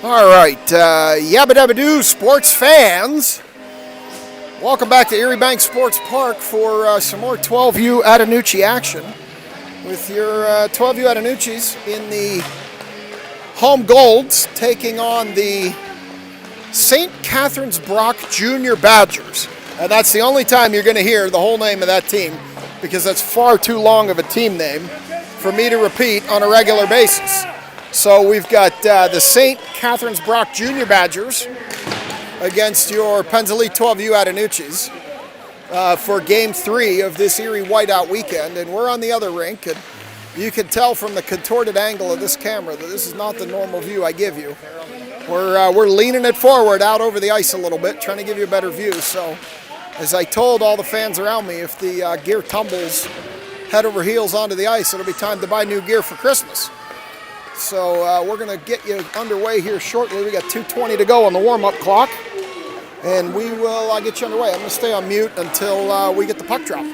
All right, yabba dabba doo, sports fans. Welcome back to Erie Bank Sports Park for some more 12U Attanucci action with your 12U Attanucci's in the home golds taking on the St. Catherine's Brock Junior Badgers. And that's the only time you're going to hear the whole name of that team because that's far too long of a team name for me to repeat on a regular basis. So we've got the St. Catherine's Brock Junior Badgers against your Penns Elite 12U Attanucci's for Game 3 of this Erie Whiteout weekend. And we're on the other rink, and you can tell from the contorted angle of this camera that this is not the normal view I give you. We're leaning it forward out over the ice a little bit, trying to give you a better view. So as I told all the fans around me, if the gear tumbles head over heels onto the ice, it'll be time to buy new gear for Christmas. So we're going to get you underway here shortly. We got 2:20 to go on the warm-up clock, and I'll get you underway. I'm going to stay on mute until we get the puck drop.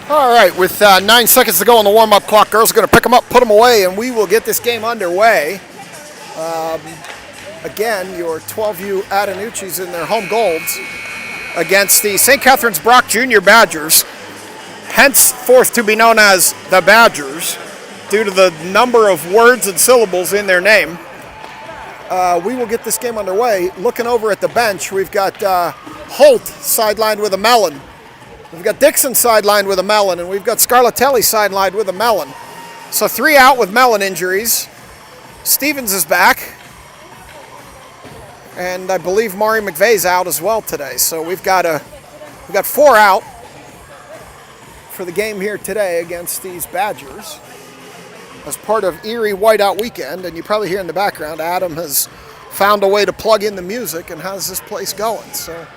All right, with 9 seconds to go on the warm-up clock, girls are going to pick them up, put them away, and we will get this game underway. Again, your 12U Attanucci's in their home golds against the St. Catherine's Brock Junior Badgers, henceforth to be known as the Badgers, due to the number of words and syllables in their name. We will get this game underway. Looking over at the bench, we've got Holt sidelined with a melon. We've got Dixon sidelined with a melon, and we've got Scarlatelli sidelined with a melon. So 3 out with melon injuries. Stevens is back, and I believe Maury McVeigh's out as well today. So we've got 4 out for the game here today against these Badgers as part of Erie Whiteout weekend. And you probably hear in the background, Adam has found a way to plug in the music and has this place going. So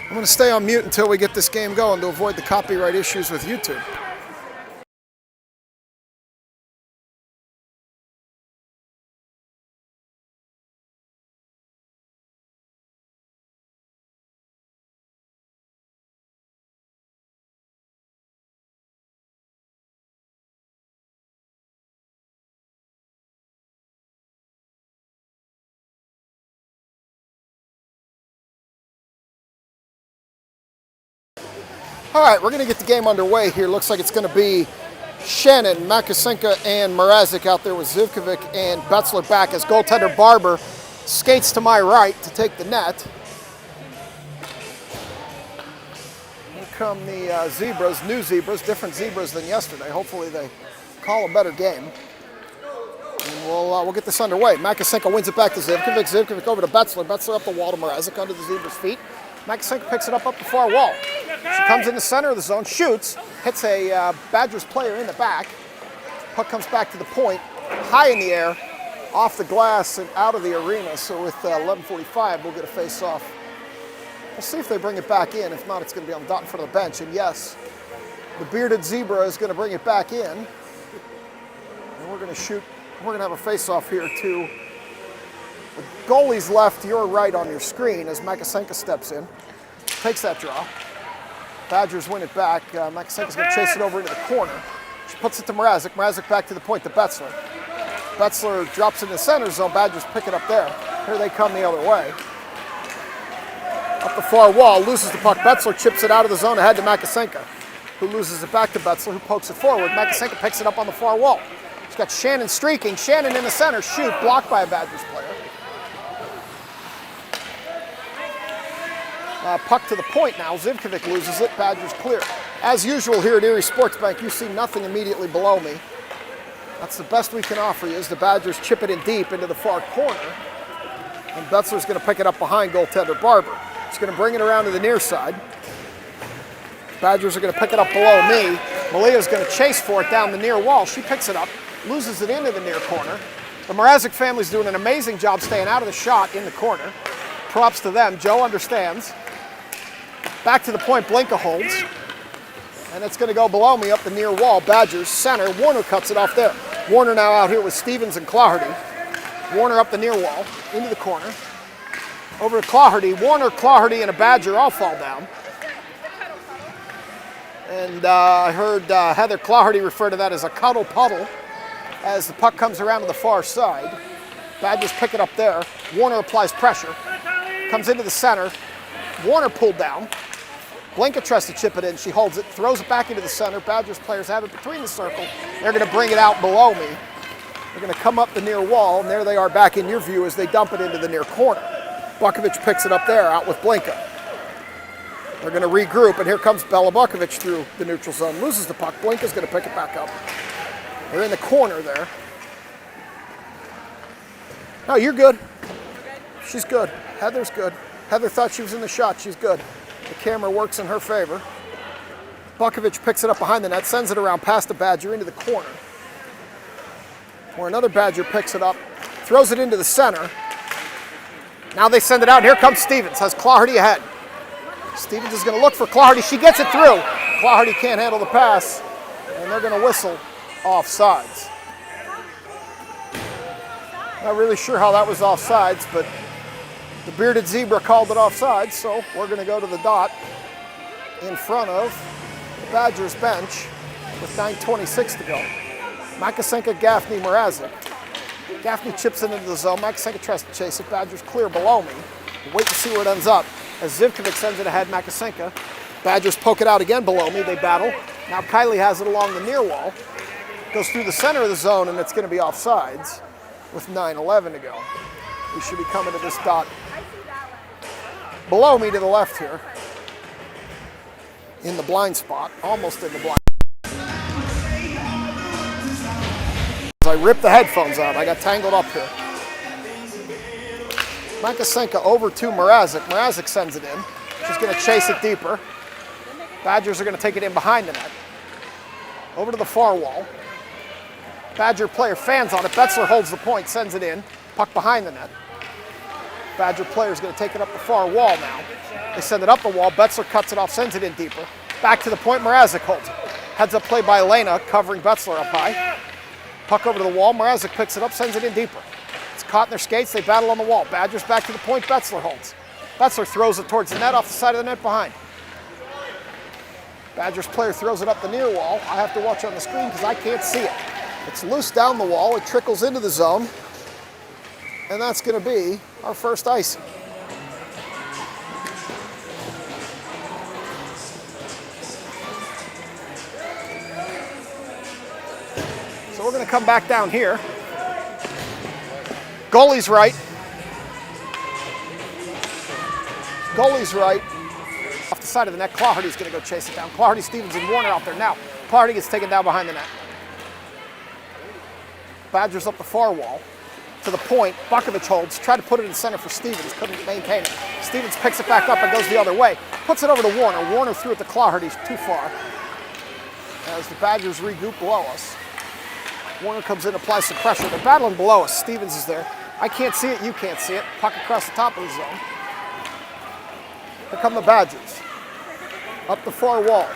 I'm going to stay on mute until we get this game going to avoid the copyright issues with YouTube. All right, we're going to get the game underway here. Looks like it's going to be Shannon, Makasenka, and Mrazek out there with Zivkovic and Betzler back as goaltender Barber skates to my right to take the net. Here come the Zebras, new Zebras, different Zebras than yesterday. Hopefully they call a better game. And we'll get this underway. Makasenka wins it back to Zivkovic. Zivkovic over to Betzler. Betzler up the wall to Mrazek under the Zebra's feet. Makasenka picks it up the far wall. She comes in the center of the zone, shoots, hits a Badgers player in the back. Puck comes back to the point, high in the air, off the glass and out of the arena. So with 11:45, we'll get a face-off. We'll see if they bring it back in. If not, it's going to be on the dot in front of the bench. And yes, the bearded Zebra is going to bring it back in. And we're going to shoot. We're going to have a face-off here to the goalie's left, your right on your screen as Makasenka steps in. Takes that draw. Badgers win it back. Makasenka's going to chase it over into the corner. She puts it to Mrazek. Mrazek back to the point to Betzler. Betzler drops in the center zone. Badgers pick it up there. Here they come the other way. Up the far wall, loses the puck. Betzler chips it out of the zone ahead to Makasenka, who loses it back to Betzler, who pokes it forward. Makasenka picks it up on the far wall. She's got Shannon streaking. Shannon in the center, shoot, blocked by a Badgers player. Puck to the point now. Zivkovic loses it. Badgers clear. As usual here at Erie Sports Bank, you see nothing immediately below me. That's the best we can offer you, is the Badgers chip it in deep into the far corner. And Betzler's going to pick it up behind goaltender Barber. He's going to bring it around to the near side. Badgers are going to pick it up below me. Malia's going to chase for it down the near wall. She picks it up, loses it into the near corner. The Mrazek family's doing an amazing job staying out of the shot in the corner. Props to them. Joe understands. Back to the point, Blinka holds. And it's going to go below me up the near wall. Badgers center. Warner cuts it off there. Warner now out here with Stevens and Claherty. Warner up the near wall, into the corner. Over to Claherty. Warner, Claherty, and a Badger all fall down. And I heard Heather Claherty refer to that as a cuddle puddle as the puck comes around to the far side. Badgers pick it up there. Warner applies pressure. Comes into the center. Warner pulled down. Blinka tries to chip it in. She holds it, throws it back into the center. Badgers players have it between the circle. They're going to bring it out below me. They're going to come up the near wall, and there they are back in your view as they dump it into the near corner. Bukovic picks it up there, out with Blinka. They're going to regroup, and here comes Bela Bukovic through the neutral zone. Loses the puck. Blinka's going to pick it back up. They're in the corner there. No, you're good. She's good. Heather's good. Heather thought she was in the shot. She's good. The camera works in her favor. Bukovic picks it up behind the net, sends it around past the Badger into the corner, where another Badger picks it up, throws it into the center. Now they send it out. Here comes Stevens, has Claherty ahead. Stevens is going to look for Claherty. She gets it through. Claherty can't handle the pass, and they're going to whistle offsides. Not really sure how that was offsides, but the bearded Zebra called it offsides, so we're going to go to the dot in front of the Badgers bench with 9:26 to go. Makasenka, Gaffney, Mrazek. Gaffney chips into the zone. Makasenka tries to chase it. Badgers clear below me. We'll wait to see where it ends up. As Zivkovic sends it ahead, Makasenka. Badgers poke it out again below me. They battle. Now Kylie has it along the near wall. Goes through the center of the zone, and it's going to be offsides with 9:11 to go. We should be coming to this dot below me to the left here. In the blind spot. Almost in the blind. I ripped the headphones out. I got tangled up here. Makasenka over to Mrazek. Mrazek sends it in. She's going to chase it deeper. Badgers are going to take it in behind the net. Over to the far wall. Badger player fans on it. Betzler holds the point, sends it in. Puck behind the net. Badger player is going to take it up the far wall now. They send it up the wall. Betzler cuts it off, sends it in deeper. Back to the point. Mrazek holds it. Heads up play by Elena, covering Betzler up high. Puck over to the wall. Mrazek picks it up, sends it in deeper. It's caught in their skates. They battle on the wall. Badgers back to the point. Betzler holds. Betzler throws it towards the net, off the side of the net behind. Badgers player throws it up the near wall. I have to watch on the screen because I can't see it. It's loose down the wall. It trickles into the zone. And that's going to be our first icing. So we're going to come back down here. Goalie's right. Goalie's right. Off the side of the net, Claherty's going to go chase it down. Claherty, Stevens, and Warner out there now. Claherty gets taken down behind the net. Badgers up the far wall. To the point, Bukovich holds, tried to put it in center for Stevens, couldn't maintain it. Stevens picks it back up and goes the other way. Puts it over to Warner. Warner threw it to Claherty, too far. As the Badgers regroup below us. Warner comes in, applies some pressure. They're battling below us. Stevens is there. I can't see it, you can't see it. Puck across the top of the zone. Here come the Badgers. Up the far wall.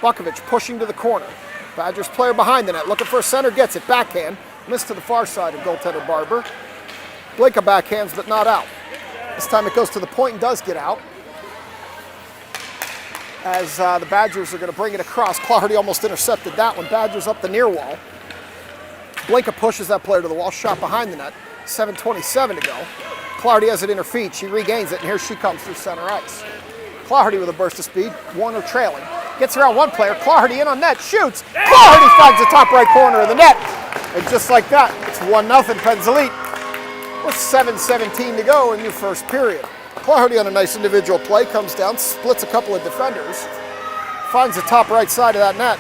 Bukovich pushing to the corner. Badgers player behind the net, looking for a center, gets it, backhand. Missed to the far side of goaltender Barber. Blinka backhands, but not out. This time it goes to the point and does get out. As the Badgers are going to bring it across. Claherty almost intercepted that one. Badgers up the near wall. Blinka pushes that player to the wall, shot behind the net. 7:27 to go. Claherty has it in her feet. She regains it, and here she comes through center ice. Claherty with a burst of speed. Warner trailing. Gets around one player. Claherty in on net. Shoots. Claherty finds the top right corner of the net. And just like that, it's 1-0 Pens Elite with 7:17 to go in your first period. Claherty on a nice individual play, comes down, splits a couple of defenders, finds the top right side of that net,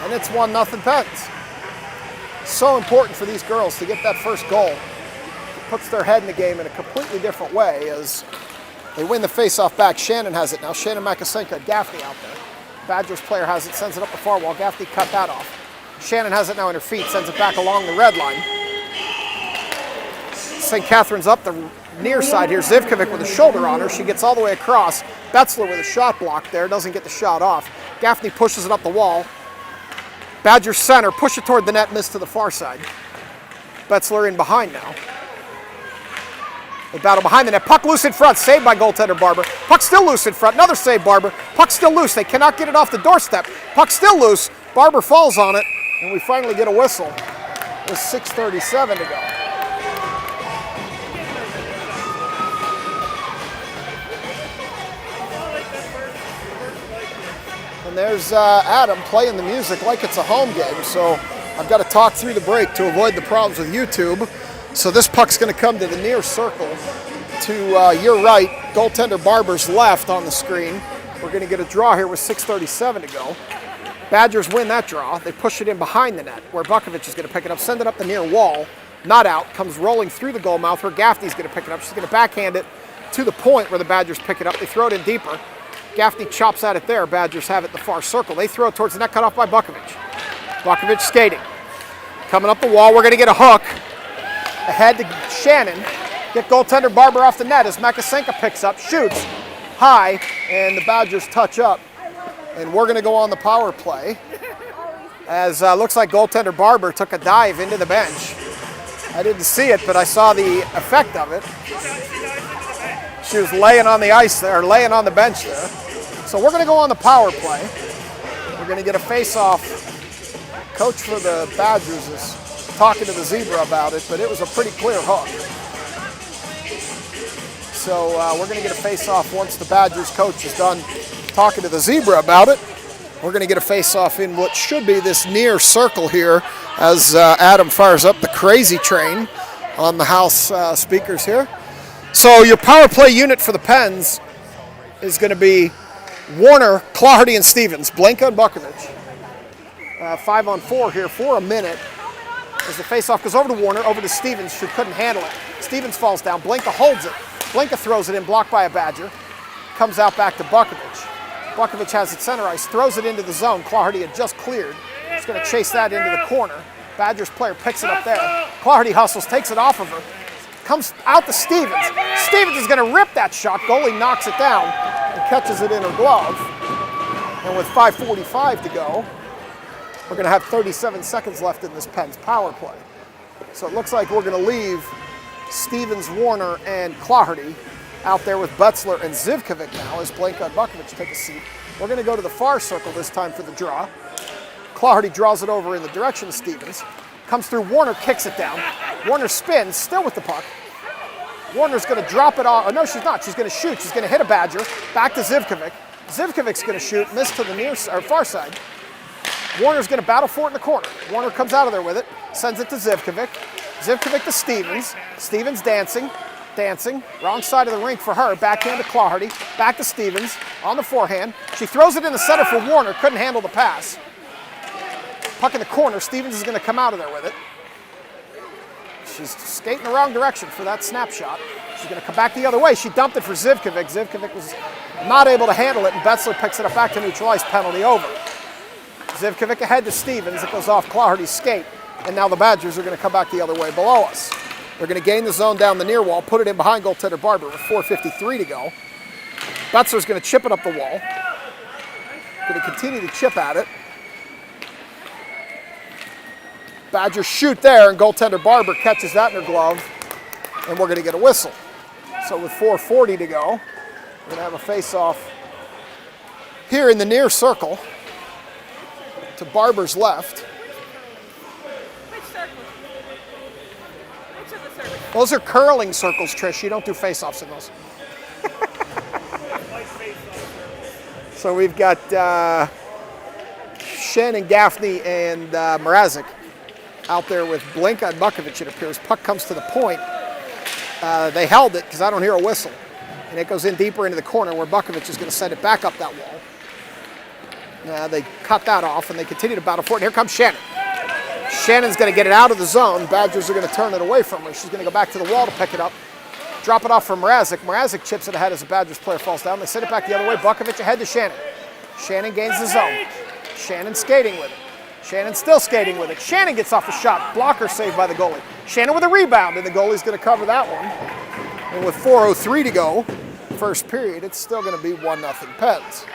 and it's 1-0 Pens. So important for these girls to get that first goal. It puts their head in the game in a completely different way as they win the face-off back. Shannon has it now. Shannon Makasenka, Gaffney out there. Badgers player has it, sends it up the far wall. Gaffney cut that off. Shannon has it now in her feet, sends it back along the red line. St. Catherine's up the near side here. Zivkovic with a shoulder on her. She gets all the way across. Betzler with a shot block there, doesn't get the shot off. Gaffney pushes it up the wall. Badgers center, push it toward the net, miss to the far side. Betzler in behind now. They battle behind the net. Puck loose in front, saved by goaltender Barber. Puck still loose in front, another save Barber. Puck still loose, they cannot get it off the doorstep. Puck still loose, Barber falls on it, and we finally get a whistle. With 6:37 to go. And there's Adam playing the music like it's a home game, so I've got to talk through the break to avoid the problems with YouTube. So this puck's going to come to the near circle to your right, goaltender Barber's left on the screen. We're going to get a draw here with 6:37 to go. Badgers win that draw. They push it in behind the net where Bukovich is going to pick it up, send it up the near wall. Not out, comes rolling through the goal mouth where Gaffney's going to pick it up. She's going to backhand it to the point where the Badgers pick it up. They throw it in deeper. Gaffney chops at it there. Badgers have it in the far circle. They throw it towards the net, cut off by Bukovich. Bukovich skating. Coming up the wall, we're going to get a hook. Ahead to Shannon. Get goaltender Barber off the net as Makasenka picks up, shoots high, and the Badgers touch up. And we're going to go on the power play as looks like goaltender Barber took a dive into the bench. I didn't see it, but I saw the effect of it. She was laying on the ice there, laying on the bench there. So we're going to go on the power play. We're going to get a face-off. Coach for the Badgers is talking to the Zebra about it, but it was a pretty clear hook. So we're going to get a face-off once the Badgers coach is done talking to the Zebra about it. We're going to get a face-off in what should be this near circle here as Adam fires up the crazy train on the house speakers here. So your power play unit for the Pens is going to be Warner, Claherty, and Stevens. Blinka and Bukovich. 5-on-4 here for a minute as the face-off goes over to Warner, over to Stevens, who couldn't handle it. Stevens falls down. Blinka holds it. Blinka throws it in, blocked by a Badger. Comes out back to Bukovich. Bukovich has it center ice, throws it into the zone. Claherty had just cleared. He's going to chase that into the corner. Badgers player picks it up there. Claherty hustles, takes it off of her. Comes out to Stevens. Stevens is going to rip that shot. Goalie knocks it down and catches it in her glove. And with 5:45 to go, we're going to have 37 seconds left in this Pens power play. So it looks like we're going to leave Stevens, Warner, and Claherty out there with Betzler and Zivkovic now as Blinka and Bukovich take a seat. We're going to go to the far circle this time for the draw. Claherty draws it over in the direction of Stevens. Comes through, Warner kicks it down. Warner spins, still with the puck. Warner's going to drop it off. Oh, no, she's not. She's going to shoot. She's going to hit a Badger. Back to Zivkovic. Zivkovic's going to shoot, miss to the near or far side. Warner's going to battle for it in the corner. Warner comes out of there with it, sends it to Zivkovic. Zivkovic to Stevens. Stevens dancing. Wrong side of the rink for her. Backhand to Claherty. Back to Stevens on the forehand. She throws it in the center for Warner. Couldn't handle the pass. Puck in the corner. Stevens is going to come out of there with it. She's skating the wrong direction for that snapshot. She's going to come back the other way. She dumped it for Zivkovic. Zivkovic was not able to handle it, and Betzler picks it up back to neutral ice, penalty over. Zivkovic ahead to Stevens. It goes off Claherty's skate, and now the Badgers are going to come back the other way below us. They're going to gain the zone down the near wall, put it in behind goaltender Barber with 4:53 to go. Betzler's going to chip it up the wall. Going to continue to chip at it. Badgers shoot there, and goaltender Barber catches that in her glove, and we're going to get a whistle. So with 4:40 to go, we're going to have a face-off here in the near circle to Barber's left. Which circle? Which of the circles? Those are curling circles, Trish. You don't do face-offs in those. So we've got Shannon Gaffney and Mrazek out there with Blinka and Bukovic, it appears. Puck comes to the point. They held it because I don't hear a whistle. And it goes in deeper into the corner where Bukovic is going to send it back up that wall. They cut that off and they continue to battle for it. And here comes Shannon. Shannon's going to get it out of the zone. Badgers are going to turn it away from her. She's going to go back to the wall to pick it up. Drop it off for Mrazek. Mrazek chips it ahead as the Badgers player falls down. They send it back the other way. Bukovic ahead to Shannon. Shannon gains the zone. Shannon skating with it. Shannon still skating with it. Shannon gets off a shot. Blocker saved by the goalie. Shannon with a rebound, and the goalie's going to cover that one. And with 4:03 to go, first period, it's still going to be 1-0 Peds.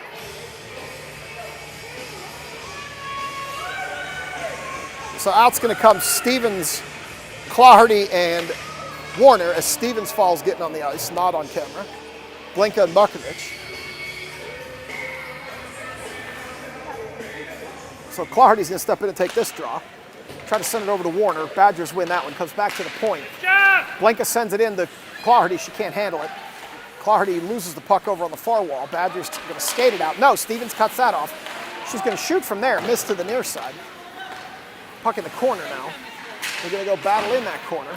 So out's going to come Stevens, Claherty, and Warner as Stevens falls getting on the ice, not on camera. Blinka and Bukovic. So Claherty's going to step in and take this draw. Try to send it over to Warner. Badgers win that one. Comes back to the point. Blinka sends it in to Claherty. She can't handle it. Claherty loses the puck over on the far wall. Badgers going to skate it out. No, Stevens cuts that off. She's going to shoot from there. Miss to the near side. Puck in the corner now. They're going to go battle in that corner.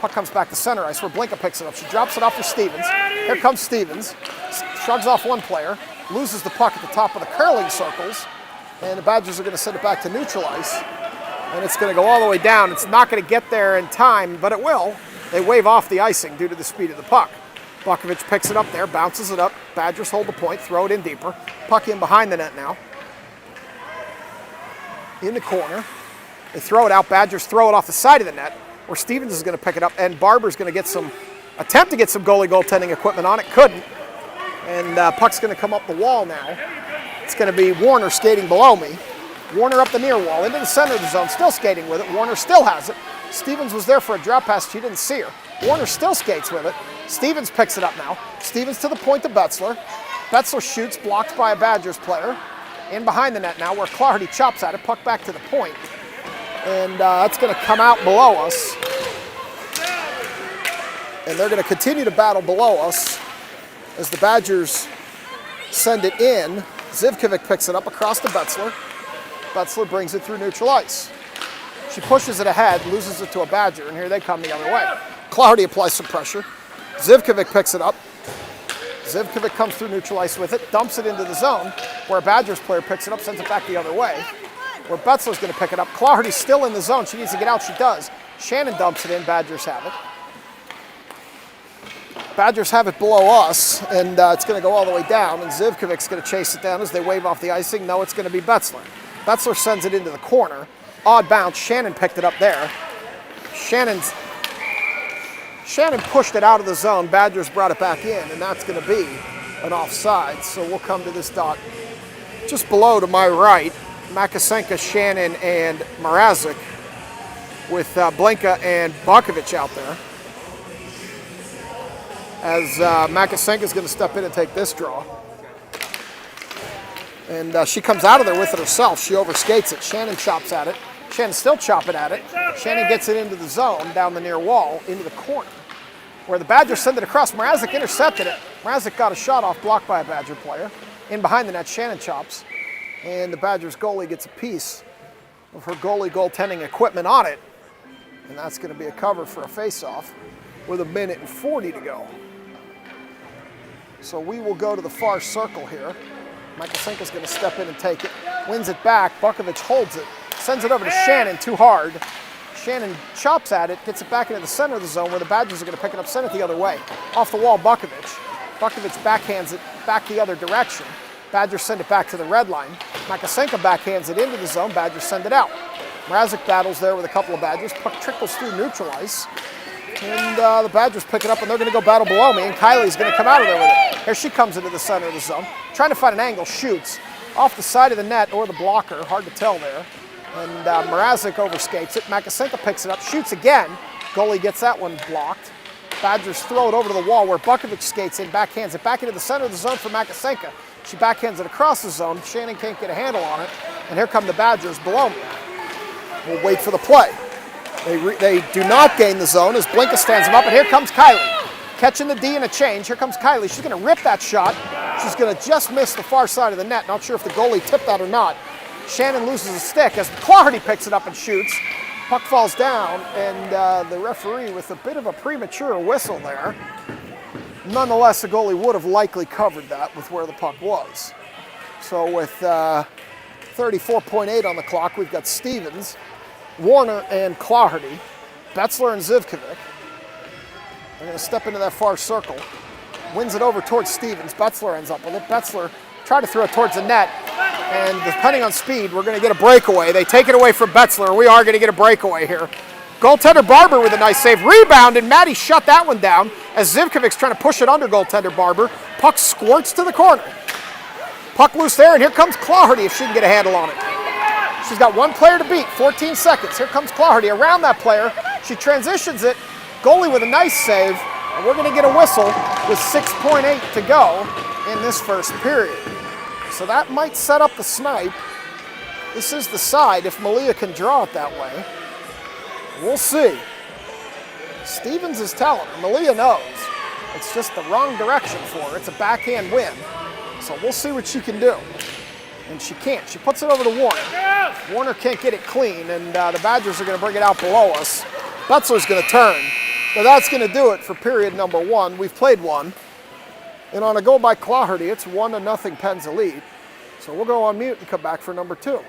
Puck comes back to center ice where Blinka picks it up. She drops it off for Stevens. Here comes Stevens. Shrugs off one player. Loses the puck at the top of the curling circles. And the Badgers are going to send it back to neutral ice. And it's going to go all the way down. It's not going to get there in time, but it will. They wave off the icing due to the speed of the puck. Bukovic picks it up there, bounces it up. Badgers hold the point, throw it in deeper. Puck in behind the net now. In the corner. They throw it out. Badgers throw it off the side of the net where Stevens is going to pick it up. And Barber's going to attempt to get some goaltending equipment on it. Couldn't. And puck's going to come up the wall now. It's going to be Warner skating below me. Warner up the near wall, into the center of the zone, still skating with it. Warner still has it. Stevens was there for a drop pass. She didn't see her. Warner still skates with it. Stevens picks it up now. Stevens to the point to Betzler. Betzler shoots, blocked by a Badgers player. In behind the net now where Claherty chops at it. Puck back to the point. And that's going to come out below us. And they're going to continue to battle below us as the Badgers send it in. Zivkovic picks it up across to Betzler. Betzler brings it through neutral ice. She pushes it ahead, loses it to a Badger, and here they come the other way. Claherty applies some pressure. Zivkovic picks it up. Zivkovic comes through neutral ice with it, dumps it into the zone, where a Badgers player picks it up, sends it back the other way, where Betzler's going to pick it up. Claherty's still in the zone. She needs to get out. She does. Shannon dumps it in. Badgers have it. Badgers have it below us, and it's going to go all the way down, and Zivkovic's going to chase it down as they wave off the icing. No, it's going to be Betzler. Betzler sends it into the corner. Odd bounce. Shannon picked it up there. Shannon pushed it out of the zone. Badgers brought it back in, and that's going to be an offside. So we'll come to this dot just below to my right. Makasenka, Shannon, and Mrazek with Blinka and Bukovic out there. As Makasenka is going to step in and take this draw. And she comes out of there with it herself. She overskates it. Shannon chops at it. Shannon's still chopping at it. Shannon gets it into the zone, down the near wall, into the corner, where the Badgers send it across. Mrazek intercepted it. Mrazek got a shot off, blocked by a Badger player. In behind the net, Shannon chops. And the Badgers goalie gets a piece of her goaltending equipment on it. And that's going to be a cover for a face-off with 1:40 to go. So we will go to the far circle here. Makasenka's going to step in and take it. Wins it back. Bukovic holds it. Sends it over to Shannon too hard. Shannon chops at it, gets it back into the center of the zone where the Badgers are going to pick it up, send it the other way. Off the wall, Bukovic. Bukovic backhands it back the other direction. Badgers send it back to the red line. Makasenka backhands it into the zone. Badgers send it out. Mrazek battles there with a couple of Badgers. Puck trickles through neutral ice. And the Badgers pick it up, and they're going to go battle below me, and Kylie's going to come out of there with it. Here she comes into the center of the zone. Trying to find an angle, shoots. Off the side of the net or the blocker, hard to tell there. And Mrazek overskates it. Makasenka picks it up, shoots again. Goalie gets that one blocked. Badgers throw it over to the wall where Bukovic skates in, backhands it back into the center of the zone for Makasenka. She backhands it across the zone. Shannon can't get a handle on it. And here come the Badgers below me. We'll wait for the play. They do not gain the zone as Blinka stands them up, and here comes Kylie. Catching the D in a change. Here comes Kylie. She's going to rip that shot. She's going to just miss the far side of the net. Not sure if the goalie tipped that or not. Shannon loses a stick as Clardy picks it up and shoots. Puck falls down, and the referee with a bit of a premature whistle there. Nonetheless, the goalie would have likely covered that with where the puck was. So with 34.8 on the clock, we've got Stevens, Warner, and Clardy, Betzler and Zivkovic. They're going to step into that far circle. Wins it over towards Stevens. Betzler ends up with it. Betzler tried to throw it towards the net, and depending on speed, we're going to get a breakaway. They take it away from Betzler. We are going to get a breakaway here. Goaltender Barber with a nice save. Rebound, and Maddie shut that one down as Zivkovic's trying to push it under goaltender Barber. Puck squirts to the corner. Puck loose there, and here comes Clardy if she can get a handle on it. She's got one player to beat, 14 seconds. Here comes Clardy around that player. She transitions it. Goalie with a nice save, and we're going to get a whistle with 6.8 to go in this first period. So that might set up the snipe. This is the side if Malia can draw it that way. We'll see. Stevens is telling her. Malia knows. It's just the wrong direction for her. It's a backhand win. So we'll see what she can do. And she can't. She puts it over to Warner. Warner can't get it clean, and the Badgers are going to bring it out below us. Betzler's going to turn. But that's going to do it for period number one. We've played one. And on a goal by Clardy, it's 1-0 Penn's Elite. So we'll go on mute and come back for number two.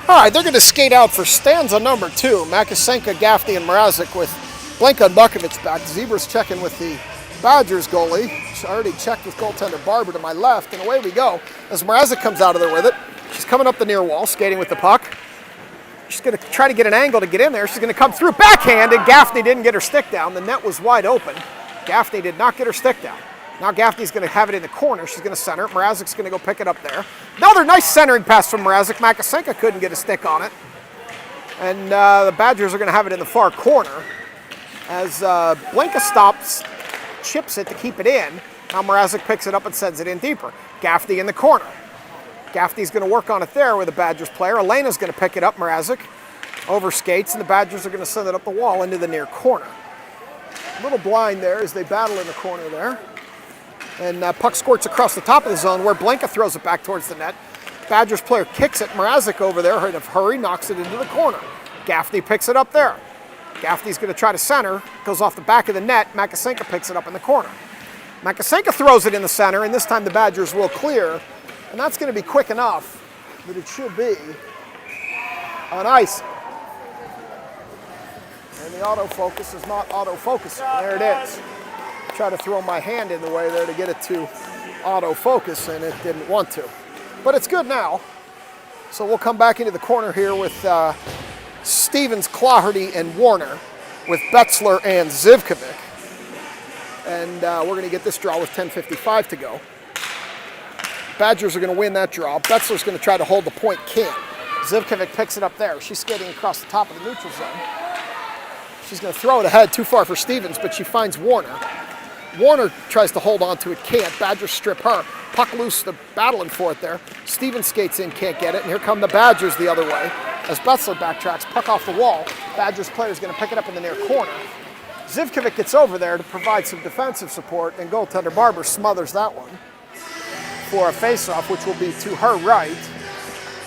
All right, they're going to skate out for stanza number two. Makasenka, Gaffney, and Mrazek with Blinka and Bukovic back. Zebra's checking with the Badgers goalie. She already checked with goaltender Barber to my left, and away we go. As Mrazek comes out of there with it, she's coming up the near wall, skating with the puck. She's going to try to get an angle to get in there. She's going to come through backhand, and Gaffney didn't get her stick down. The net was wide open. Gaffney did not get her stick down. Now Gaffney's going to have it in the corner. She's going to center it. Mrazek's going to go pick it up there. Another nice centering pass from Mrazek. Makasenka couldn't get a stick on it. And the Badgers are going to have it in the far corner as Blinka stops, chips it to keep it in. Now Mrazek picks it up and sends it in deeper. Gaffney in the corner. Gaffney's going to work on it there with the Badgers player. Elena's going to pick it up. Mrazek overskates, and the Badgers are going to send it up the wall into the near corner. A little blind there as they battle in the corner there. And puck squirts across the top of the zone where Blinka throws it back towards the net. Badgers player kicks it. Mrazek over there in a hurry knocks it into the corner. Gaffney picks it up there. Gaffney's going to try to center. Goes off the back of the net. Makasenka picks it up in the corner. Makasenka throws it in the center, and this time the Badgers will clear. And that's going to be quick enough that it should be on ice. And the autofocus is not autofocusing. There it is. Try to throw my hand in the way there to get it to autofocus, and it didn't want to. But it's good now. So we'll come back into the corner here with Stevens, Claherty, and Warner, with Betzler and Zivkovic. And we're going to get this draw with 10:55 to go. Badgers are going to win that draw. Betzler's going to try to hold the point, can't. Zivkovic picks it up there. She's skating across the top of the neutral zone. She's going to throw it ahead, too far for Stevens, but she finds Warner. Warner tries to hold on to it, can't. Badgers strip her. Puck loose, they're battling for it there. Stevens skates in, can't get it, and here come the Badgers the other way. As Betzler backtracks, puck off the wall. Badgers player's going to pick it up in the near corner. Zivkovic gets over there to provide some defensive support, and goaltender Barber smothers that one for a face-off, which will be to her right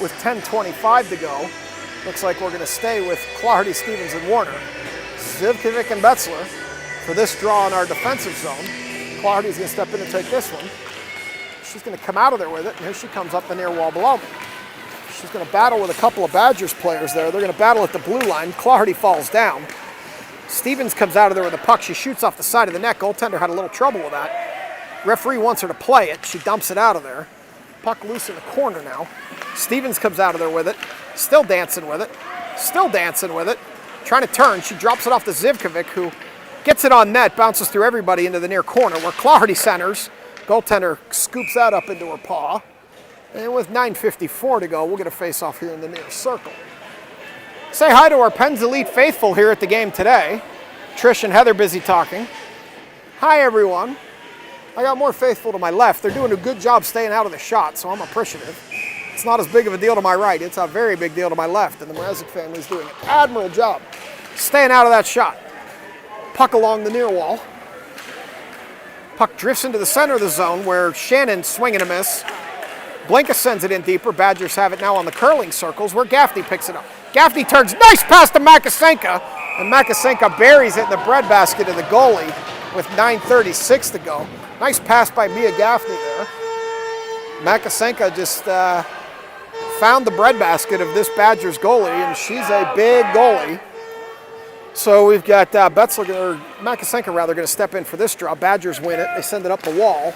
with 10:25 to go. Looks like we're going to stay with Claherty, Stevens, and Warner. Zivkovic and Betzler for this draw in our defensive zone. Claherty's going to step in and take this one. She's going to come out of there with it, and here she comes up the near wall below me. She's going to battle with a couple of Badgers players there. They're going to battle at the blue line. Claherty falls down. Stevens comes out of there with a puck. She shoots off the side of the net. Goaltender had a little trouble with that. Referee wants her to play it. She dumps it out of there. Puck loose in the corner now. Stevens comes out of there with it. Still dancing with it. Still dancing with it. Trying to turn. She drops it off to Zivkovic, who gets it on net, bounces through everybody into the near corner, where Claherty centers. Goaltender scoops that up into her paw. And with 9:54 to go, we'll get a face-off here in the near circle. Say hi to our Pens Elite faithful here at the game today. Trish and Heather busy talking. Hi, everyone. I got more faithful to my left. They're doing a good job staying out of the shot, so I'm appreciative. It's not as big of a deal to my right. It's a very big deal to my left, and the Mrazek family's doing an admirable job staying out of that shot. Puck along the near wall. Puck drifts into the center of the zone where Shannon swing and a miss. Blinka sends it in deeper. Badgers have it now on the curling circles where Gaffney picks it up. Gaffney turns, nice pass to Makasenka, and Makasenka buries it in the breadbasket of the goalie with 9:36 to go. Nice pass by Mia Gaffney there. Makasenka just found the breadbasket of this Badgers goalie, and she's a big goalie. So we've got Betzler, or Makasenka rather, going to step in for this draw. Badgers win it. They send it up the wall,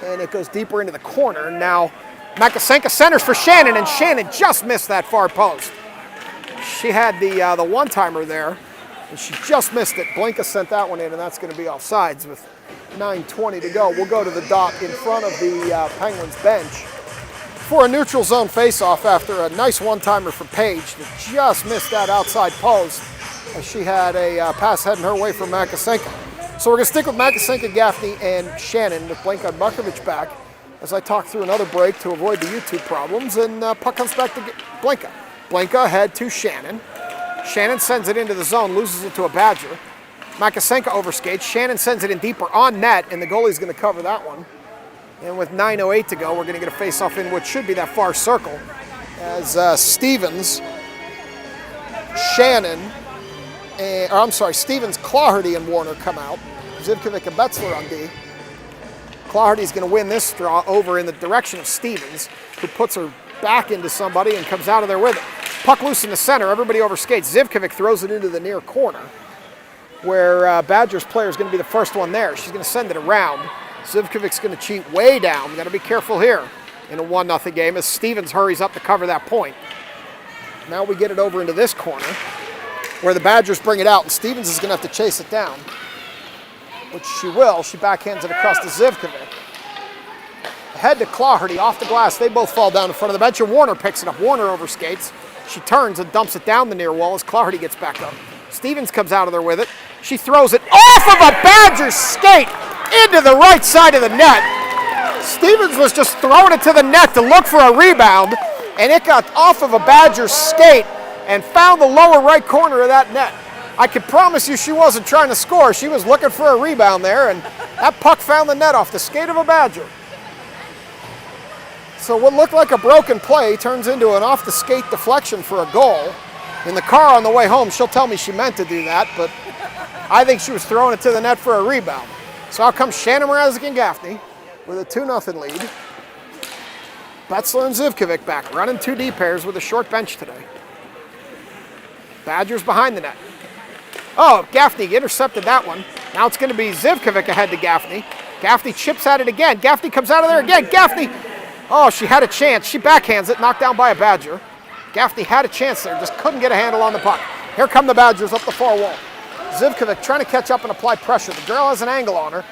and it goes deeper into the corner. Now Makasenka centers for Shannon, and Shannon just missed that far post. She had the one-timer there, and she just missed it. Blinka sent that one in, and that's going to be offsides with 9:20 to go. We'll go to the dot in front of the Penguins bench for a neutral zone face-off after a nice one-timer for Paige that just missed that outside post as she had a pass heading her way from Makasenka. So we're going to stick with Makasenka, Gaffney, and Shannon with Blinka and Markovic back as I talk through another break to avoid the YouTube problems, and puck comes back to Blinka. Blinka ahead to Shannon. Shannon sends it into the zone, loses it to a Badger. Makasenka overskates. Shannon sends it in deeper on net, and the goalie's going to cover that one. And with 9:08 to go, we're going to get a face-off in what should be that far circle as Stevens, Stevens, Claherty, and Warner come out. Zivkovic and Betzler on D. Claherty's going to win this draw over in the direction of Stevens, who puts her back into somebody and comes out of there with it. Puck loose in the center. Everybody overskates. Zivkovic throws it into the near corner, where Badgers player is going to be the first one there. She's going to send it around. Zivkovic's going to cheat way down. Got to be careful here in a 1-0 game as Stevens hurries up to cover that point. Now we get it over into this corner where the Badgers bring it out, and Stevens is going to have to chase it down, which she will. She backhands it across to Zivkovic. Ahead to Claherty, off the glass. They both fall down in front of the bench, and Warner picks it up. Warner overskates. She turns and dumps it down the near wall as Claherty gets back up. Stevens comes out of there with it. She throws it off of a Badgers skate into the right side of the net. Stevens was just throwing it to the net to look for a rebound, and it got off of a Badgers skate and found the lower right corner of that net. I can promise you she wasn't trying to score. She was looking for a rebound there, and that puck found the net off the skate of a Badger. So what looked like a broken play turns into an off-the-skate deflection for a goal. In the car on the way home, she'll tell me she meant to do that, but I think she was throwing it to the net for a rebound. So out comes Shannon, Mrazek, and Gaffney with a 2-0 lead. Betzler and Zivkovic back, running 2D pairs with a short bench today. Badgers behind the net. Oh, Gaffney intercepted that one. Now it's going to be Zivkovic ahead to Gaffney. Gaffney chips at it again. Gaffney comes out of there again. Gaffney, oh, she had a chance. She backhands it, knocked down by a Badger. Gaffney had a chance there, just couldn't get a handle on the puck. Here come the Badgers up the far wall. Zivkovic trying to catch up and apply pressure. The girl has an angle on her.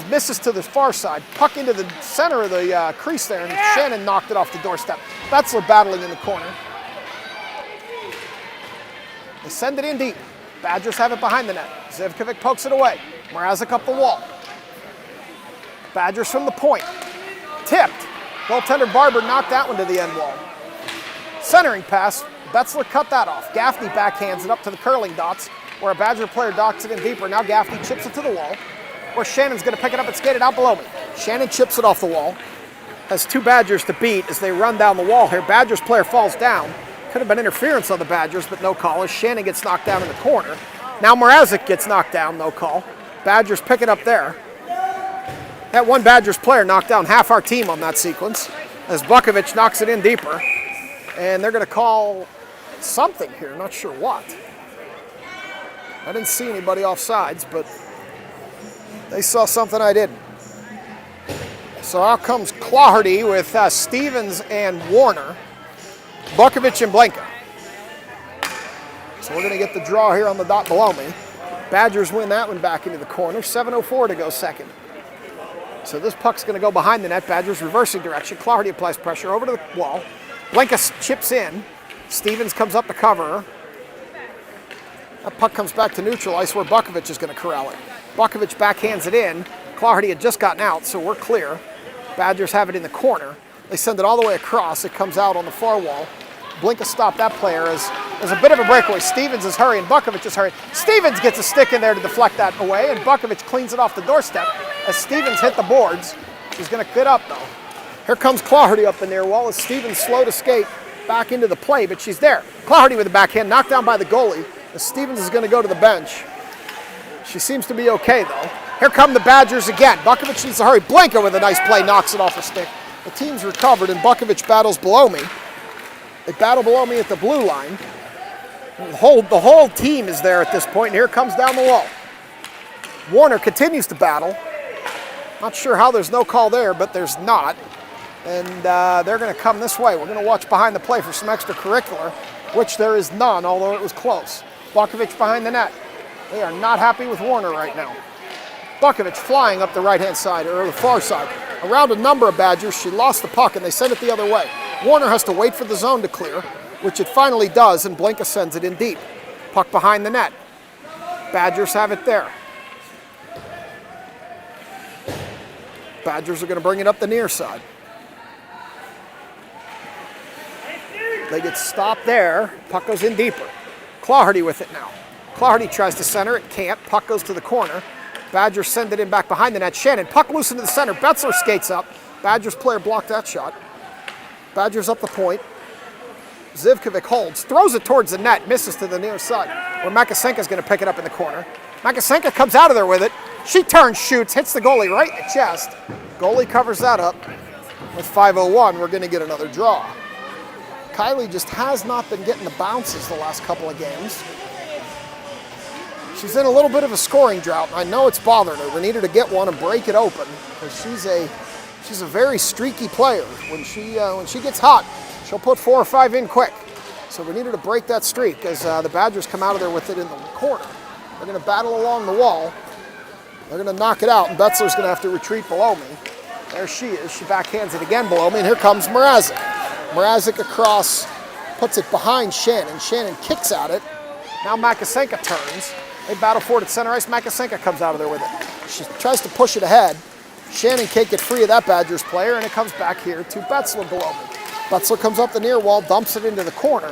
Misses to the far side. Puck into the center of the crease there, and Shannon knocked it off the doorstep. Betzler battling in the corner. They send it in deep. Badgers have it behind the net. Zivkovic pokes it away. Mrazek up the wall. Badgers from the point. Tipped. Goaltender Barber knocked that one to the end wall. Centering pass. Betzler cut that off. Gaffney backhands it up to the curling dots, where a Badger player docks it in deeper. Now Gaffney chips it to the wall, where Shannon's going to pick it up and skate it out below me. Shannon chips it off the wall. Has two Badgers to beat as they run down the wall here. Badgers player falls down. Could have been interference on the Badgers, but no call as Shannon gets knocked down in the corner. Now Mrazek gets knocked down, no call. Badgers pick it up there. That one Badgers player knocked down half our team on that sequence as Bukovic knocks it in deeper. And they're going to call something here, not sure what. I didn't see anybody off sides, but they saw something I didn't. So out comes Claherty with Stevens and Warner, Bukovic and Blanca. So we're going to get the draw here on the dot below me. Badgers win that one back into the corner. 7:04 to go second. So this puck's going to go behind the net. Badgers reversing direction. Claherty applies pressure over to the wall. Blanca chips in. Stevens comes up to cover her. That puck comes back to neutral ice where Bukovic is going to corral it. Bukovic backhands it in. Claherty had just gotten out, so we're clear. Badgers have it in the corner. They send it all the way across. It comes out on the far wall. Blinka stopped that player as there's a bit of a breakaway. Stevens is hurrying. Bukovic is hurrying. Stevens gets a stick in there to deflect that away, and Bukovic cleans it off the doorstep as Stevens hit the boards. She's going to get up, though. Here comes Claherty up the near wall as Stevens slow to skate back into the play, but she's there. Claherty with the backhand, knocked down by the goalie. As Stevens is going to go to the bench. She seems to be okay, though. Here come the Badgers again. Bukovic needs to hurry. Blanca with a nice play, knocks it off a stick. The team's recovered, and Bukovic battles below me. They battle below me at the blue line. The whole team is there at this point, and here comes down the wall. Warner continues to battle. Not sure how there's no call there, but there's not. And they're going to come this way. We're going to watch behind the play for some extracurricular, which there is none, although it was close. Bukovic behind the net. They are not happy with Warner right now. Bukovic flying up the right-hand side, or the far side. Around a number of Badgers, she lost the puck, and they send it the other way. Warner has to wait for the zone to clear, which it finally does, and Blanca sends it in deep. Puck behind the net. Badgers have it there. Badgers are going to bring it up the near side. They get stopped there. Puck goes in deeper. Claherty with it now. Claherty tries to center it, can't. Puck goes to the corner. Badgers send it in back behind the net. Shannon, puck loose into the center. Betzler skates up. Badgers player blocked that shot. Badgers up the point. Zivkovic holds, throws it towards the net, misses to the near side, where Makasenka's going to pick it up in the corner. Makasenka comes out of there with it. She turns, shoots, hits the goalie right in the chest. Goalie covers that up. With 5:01, we're going to get another draw. Kylie just has not been getting the bounces the last couple of games. She's in a little bit of a scoring drought, and I know it's bothering her. We need her to get one and break it open, because she's a very streaky player. When she gets hot, she'll put 4 or 5 in quick. So we need her to break that streak as the Badgers come out of there with it in the corner. They're going to battle along the wall. They're going to knock it out, and Betzler's going to have to retreat below me. There she is. She backhands it again below me, and here comes Mrazek. Mrazek across, puts it behind Shannon. Shannon kicks at it. Now Makasenka turns. They battle for it at center ice. Makasenka comes out of there with it. She tries to push it ahead. Shannon can't get free of that Badgers player, and it comes back here to Betzler below me. Betzler comes up the near wall, dumps it into the corner,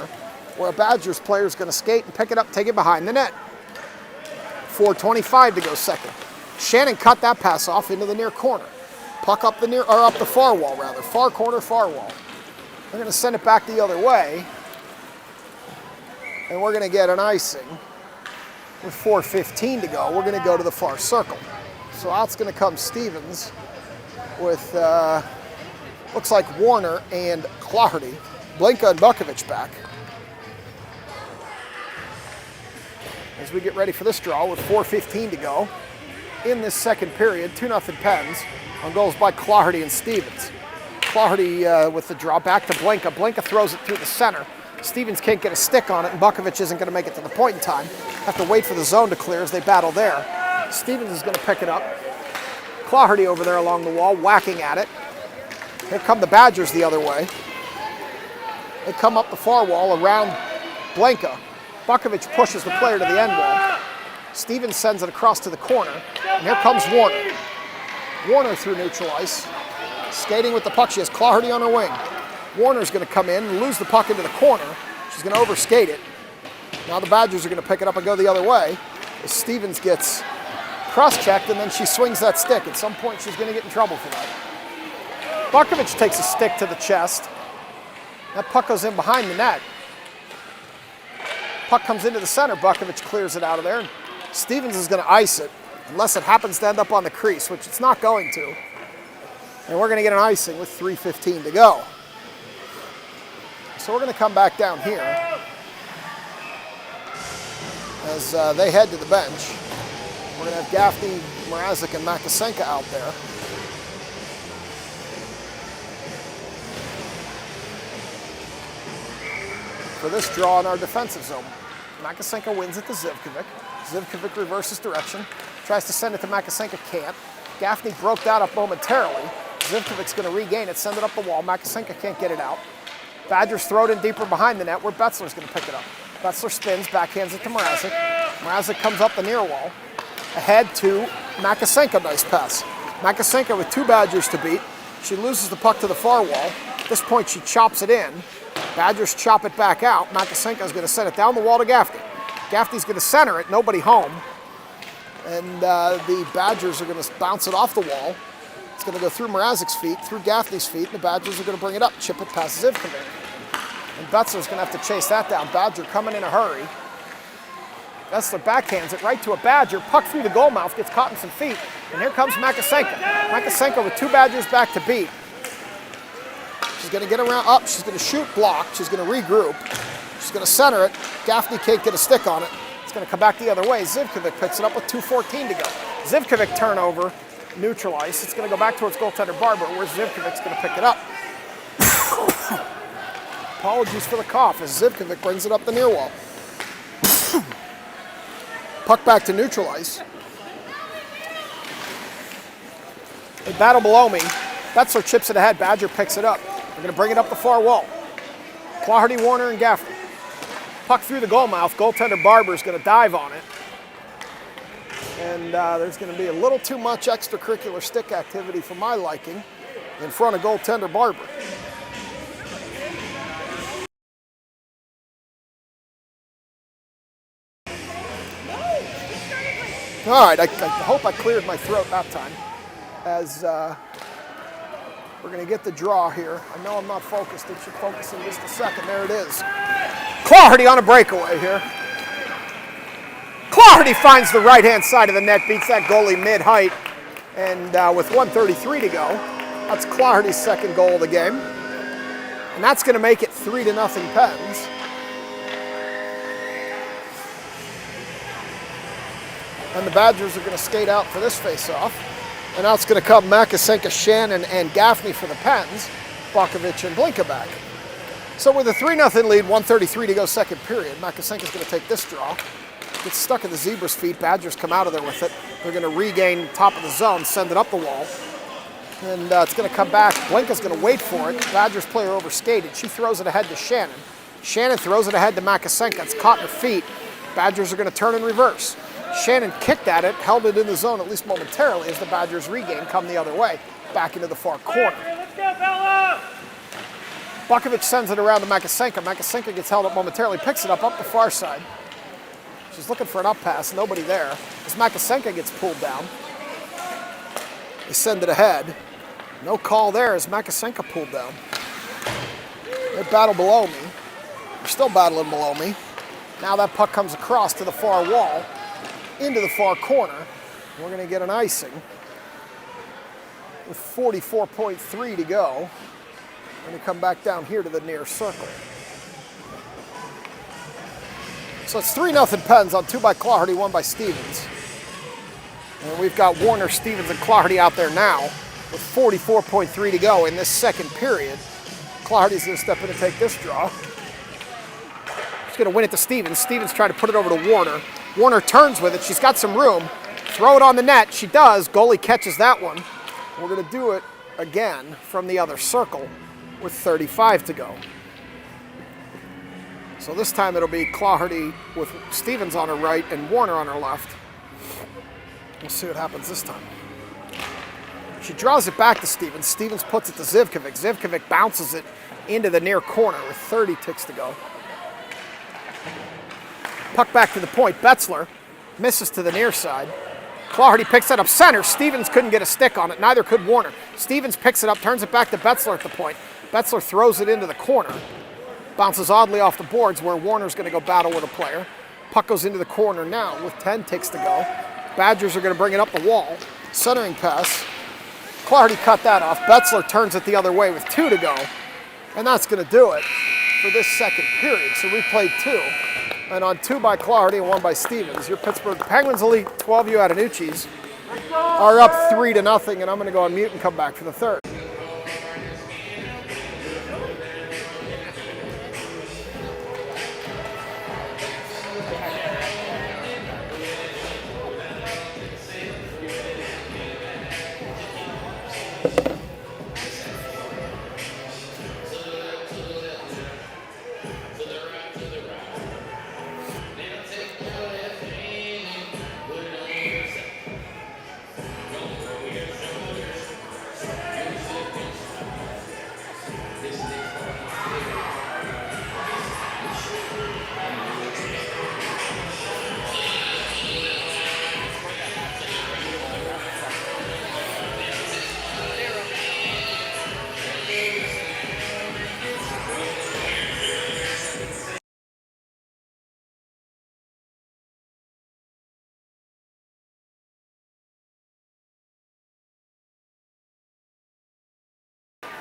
where a Badgers player is going to skate and pick it up, take it behind the net. 4:25 to go second. Shannon cut that pass off into the near corner. Puck up up the far wall rather. Far corner, far wall. They're going to send it back the other way. And we're going to get an icing. With 4:15 to go, we're going to go to the far circle. So out's going to come Stevens with, looks like Warner and Claherty. Blanca and Bukovic back. as we get ready for this draw with 4:15 to go in this second period. 2-0 Pens on goals by Clardy and Stevens. Clardy with the draw back to Blinka. Blinka throws it through the center. Stevens can't get a stick on it, and Bukovic isn't going to make it to the point in time. Have to wait for the zone to clear as they battle there. Stevens is going to pick it up. Clardy over there along the wall, whacking at it. Here come the Badgers the other way. They come up the far wall around Blinka. Bukovic pushes the player to the end wall. Stevens sends it across to the corner, and here comes Warner. Warner through neutral ice. Skating with the puck, she has Clardy on her wing. Warner's going to come in and lose the puck into the corner. She's going to overskate it. Now the Badgers are going to pick it up and go the other way as Stevens gets cross-checked, and then she swings that stick. At some point, she's going to get in trouble for that. Bukovic takes a stick to the chest. That puck goes in behind the net. Puck comes into the center. Bukovic clears it out of there. And Stevens is going to ice it, unless it happens to end up on the crease, which it's not going to. And we're going to get an icing with 3:15 to go. So we're going to come back down here as they head to the bench. We're going to have Gaffney, Mrazek, and Makasenka out there. For this draw in our defensive zone. Makasenka wins it to Zivkovic. Zivkovic reverses direction, tries to send it to Makasenka, can't. Gaffney broke that up momentarily. Zivkovic's going to regain it, send it up the wall. Makasenka can't get it out. Badgers throw it in deeper behind the net where Betzler's going to pick it up. Betzler spins, backhands it to Mrazek. Mrazek comes up the near wall. Ahead to Makasenka, nice pass. Makasenka with 2 Badgers to beat. She loses the puck to the far wall. At this point, she chops it in. Badgers chop it back out. Makasenka's going to send it down the wall to Gaffney. Gaffney's going to center it, nobody home. And the Badgers are going to bounce it off the wall. It's going to go through Mrazek's feet, through Gaffney's feet, and the Badgers are going to bring it up, chip it past Zivkovic. And Betzler's going to have to chase that down. Badger coming in a hurry. Betzler backhands it right to a Badger. Puck through the goal mouth, gets caught in some feet. And here comes Makasenka. Makasenka with 2 Badgers back to beat. She's going to get around up. She's going to shoot block. She's going to regroup. She's going to center it. Gaffney can't get a stick on it. It's going to come back the other way. Zivkovic picks it up with 2:14 to go. Zivkovic turnover, neutral ice. It's going to go back towards goaltender Barber, where Zivkovic's going to pick it up. Apologies for the cough as Zivkovic brings it up the near wall. Puck back to neutral ice. They battle below me. Betzler chips it ahead. Badger picks it up. They're going to bring it up the far wall. Clardy, Warner, and Gaffney. Puck through the goal mouth. Goaltender Barber is going to dive on it. And there's going to be a little too much extracurricular stick activity for my liking in front of goaltender Barber. All right, I hope I cleared my throat that time, as we're going to get the draw here. I know I'm not focused. It should focus in just a second. There it is. Clardy on a breakaway here. Clardy finds the right-hand side of the net, beats that goalie mid-height, and with 1:33 to go, that's Clardy's second goal of the game. And that's going to make it 3-0 Pens. And the Badgers are going to skate out for this face-off. And now it's going to come Makasenka, Shannon, and Gaffney for the Pens. Bukovic and Blinka back. So with a 3-0 lead, 1:33 to go second period, Makasenka's going to take this draw. Gets stuck at the Zebra's feet. Badgers come out of there with it. They're going to regain top of the zone, send it up the wall. And it's going to come back. Blinka's going to wait for it. Badgers player overskated. She throws it ahead to Shannon. Shannon throws it ahead to Makasenka. It's caught in her feet. Badgers are going to turn and reverse. Shannon kicked at it, held it in the zone at least momentarily as the Badgers regain, come the other way, back into the far corner. Bukovic sends it around to Makasenka. Makasenka gets held up momentarily, picks it up the far side. She's looking for an up pass, nobody there. As Makasenka gets pulled down, they send it ahead. No call there as Makasenka pulled down. They battle below me. They're still battling below me. Now that puck comes across to the far wall, into the far corner. We're going to get an icing with 44.3 to go. We're going to come back down here to the near circle. So it's 3-0 Pens on 2 by Claherty, 1 by Stevens. And we've got Warner, Stevens, and Claherty out there now with 44.3 to go in this second period. Claherty's going to step in and take this draw. She's going to win it to Stevens. Stevens trying to put it over to Warner. Warner turns with it. She's got some room. Throw it on the net. She does. Goalie catches that one. We're going to do it again from the other circle with 35 to go. So this time it'll be Claherty with Stevens on her right and Warner on her left. We'll see what happens this time. She draws it back to Stevens. Stevens puts it to Zivkovic. Zivkovic bounces it into the near corner with 30 ticks to go. Puck back to the point. Betzler misses to the near side. Claherty picks it up center. Stevens couldn't get a stick on it. Neither could Warner. Stevens picks it up, turns it back to Betzler at the point. Betzler throws it into the corner. Bounces oddly off the boards where Warner's going to go battle with a player. Puck goes into the corner now with 10 ticks to go. Badgers are going to bring it up the wall. Centering pass. Claherty cut that off. Betzler turns it the other way with 2 to go. And that's going to do it for this second period. So we played 2. And on 2 by Claherty and 1 by Stevens, your Pittsburgh Penguins Elite 12U Attanucci's are up 3-0, and I'm going to go on mute and come back for the third.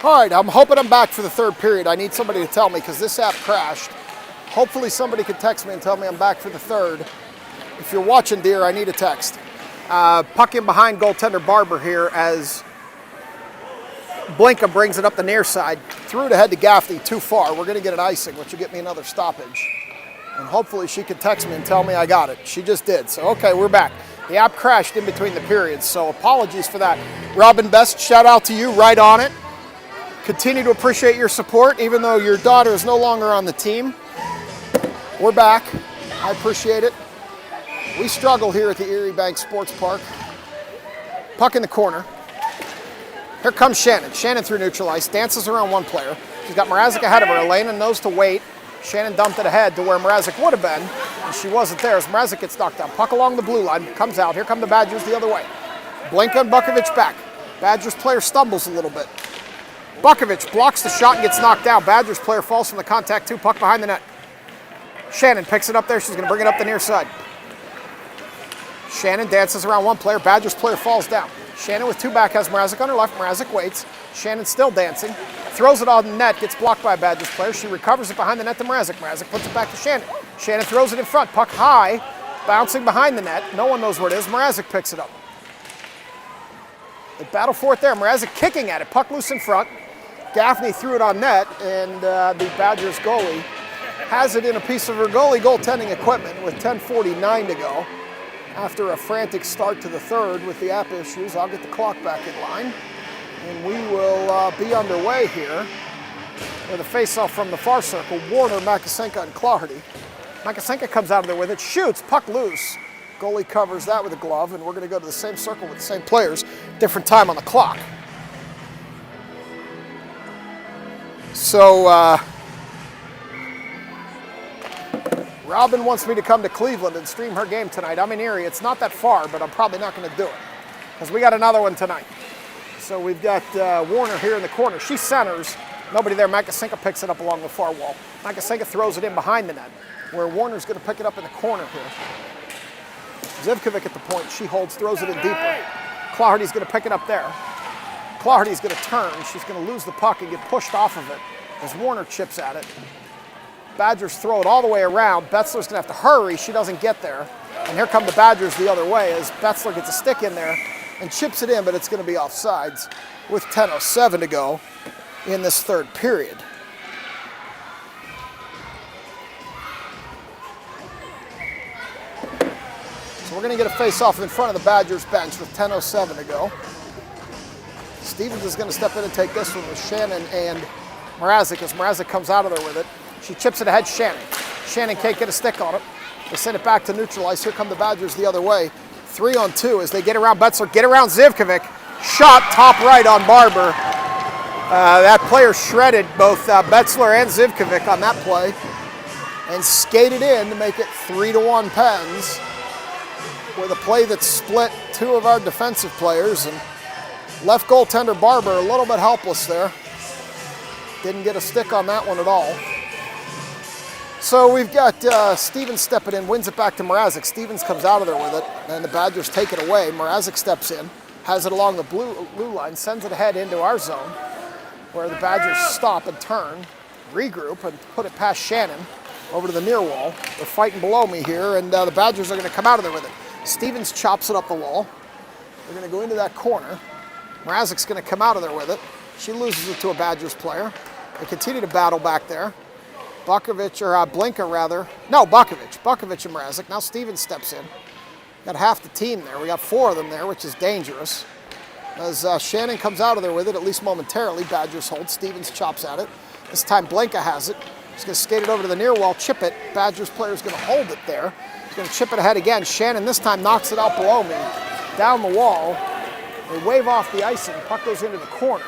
All right, I'm hoping I'm back for the third period. I need somebody to tell me because this app crashed. Hopefully somebody can text me and tell me I'm back for the third. If you're watching, dear, I need a text. Puck in behind goaltender Barber here as Blinka brings it up the near side. Threw it ahead to Gaffney, too far. We're going to get an icing, which will get me another stoppage. And hopefully she can text me and tell me I got it. She just did. So, okay, we're back. The app crashed in between the periods, so apologies for that. Robin Best, shout out to you, right on it. Continue to appreciate your support, even though your daughter is no longer on the team. We're back. I appreciate it. We struggle here at the Erie Bank Sports Park. Puck in the corner. Here comes Shannon. Shannon through neutral ice, dances around one player. She's got Mrazek ahead of her. Elena knows to wait. Shannon dumped it ahead to where Mrazek would have been, and she wasn't there as Mrazek gets knocked down. Puck along the blue line, comes out. Here come the Badgers the other way. Blinka and Bukovic back. Badgers player stumbles a little bit. Bukovic blocks the shot and gets knocked down. Badgers player falls from the contact too. Puck behind the net. Shannon picks it up there. She's going to bring it up the near side. Shannon dances around one player. Badgers player falls down. Shannon with 2 back has Mrazek on her left. Mrazek waits. Shannon still dancing. Throws it on the net. Gets blocked by a Badgers player. She recovers it behind the net to Mrazek. Mrazek puts it back to Shannon. Shannon throws it in front. Puck high. Bouncing behind the net. No one knows where it is. Mrazek picks it up. They battle for it there. Mrazek kicking at it. Puck loose in front. Gaffney threw it on net, and the Badgers goalie has it in a piece of her goaltending equipment with 10:49 to go. After a frantic start to the third with the app issues, I'll get the clock back in line, and we will be underway here with a face-off from the far circle. Warner, Makasenka, and Claherty. Makasenka comes out of there with it, shoots, puck loose. Goalie covers that with a glove, and we're going to go to the same circle with the same players, different time on the clock. So, Robin wants me to come to Cleveland and stream her game tonight. I'm in Erie. It's not that far, but I'm probably not going to do it because we got another one tonight. So we've got Warner here in the corner. She centers. Nobody there. Makasenka picks it up along the far wall. Makasenka throws it in behind the net where Warner's going to pick it up in the corner here. Zivkovic at the point. She holds, throws it in deeper. Claherty's going to pick it up there. Claherty's going to turn. She's going to lose the puck and get pushed off of it as Warner chips at it. Badgers throw it all the way around. Betzler's going to have to hurry. She doesn't get there. And here come the Badgers the other way as Betzler gets a stick in there and chips it in, but it's going to be offsides with 10:07 to go in this third period. So we're going to get a face-off in front of the Badgers bench with 10:07 to go. Stevens is going to step in and take this one with Shannon and Mrazek as Mrazek comes out of there with it. She chips it ahead Shannon. Shannon can't get a stick on it. They send it back to neutralize. Here come the Badgers the other way. 3-on-2 as they get around Betzler, get around Zivkovic. Shot top right on Barber. That player shredded both Betzler and Zivkovic on that play and skated in to make it 3-1 Pens with a play that split two of our defensive players, and left goaltender Barber a little bit helpless there. Didn't get a stick on that one at all. So we've got Stevens stepping in, wins it back to Mrazek. Stevens comes out of there with it, and the Badgers take it away. Mrazek steps in, has it along the blue line, sends it ahead into our zone, where the Badgers stop and turn, regroup, and put it past Shannon over to the near wall. They're fighting below me here, and the Badgers are going to come out of there with it. Stevens chops it up the wall. They're going to go into that corner. Mrazek's going to come out of there with it. She loses it to a Badgers player. They continue to battle back there. Bukovic, or Blinka rather. No, Bukovic and Mrazek. Now Stevens steps in. Got half the team there. We got four of them there, which is dangerous. As Shannon comes out of there with it, at least momentarily, Badgers hold. Stevens chops at it. This time Blinka has it. He's going to skate it over to the near wall, chip it. Badgers player's going to hold it there. He's going to chip it ahead again. Shannon this time knocks it out below me, down the wall. They wave off the icing. Puck goes into the corner.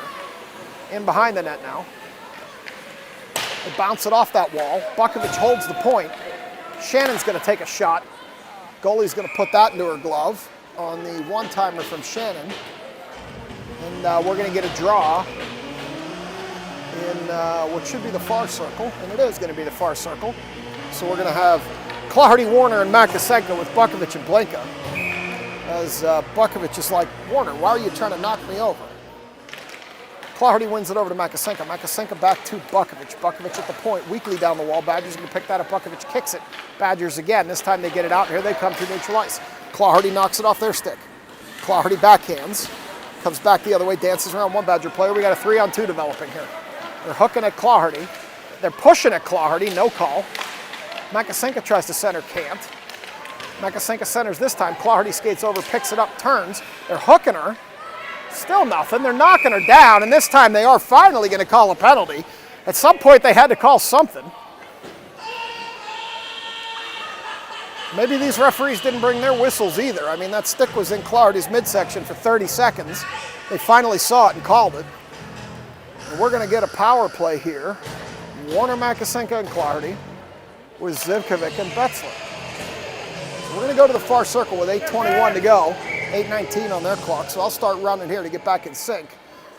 In behind the net now. They bounce it off that wall. Bukovic holds the point. Shannon's going to take a shot. Goalie's going to put that into her glove on the one-timer from Shannon. And we're going to get a draw in what should be the far circle. And it is going to be the far circle. So we're going to have Clardy, Warner, and Makasenka with Bukovic and Blinka. As Bukovic is like, Warner, why are you trying to knock me over? Clardy wins it over to Makasenka. Makasenka back to Bukovic. Bukovic at the point, weakly down the wall. Badgers going to pick that up. Bukovic kicks it. Badgers again. This time they get it out. Here they come to neutral ice. Clardy knocks it off their stick. Clardy backhands. Comes back the other way, dances around one Badger player. We got a 3-on-2 developing here. They're hooking at Clardy. They're pushing at Clardy. No call. Makasenka tries to center, can't. Makasenka centers this time. Clardy skates over, picks it up, turns. They're hooking her. Still nothing. They're knocking her down, and this time they are finally going to call a penalty. At some point they had to call something. Maybe these referees didn't bring their whistles either. I mean, that stick was in Clardy's midsection for 30 seconds. They finally saw it and called it. And we're going to get a power play here. Warner, Makasenka, and Clardy with Zivkovic and Betzler. So we're going to go to the far circle with 8:21 to go. 8:19 on their clock, so I'll start running here to get back in sync.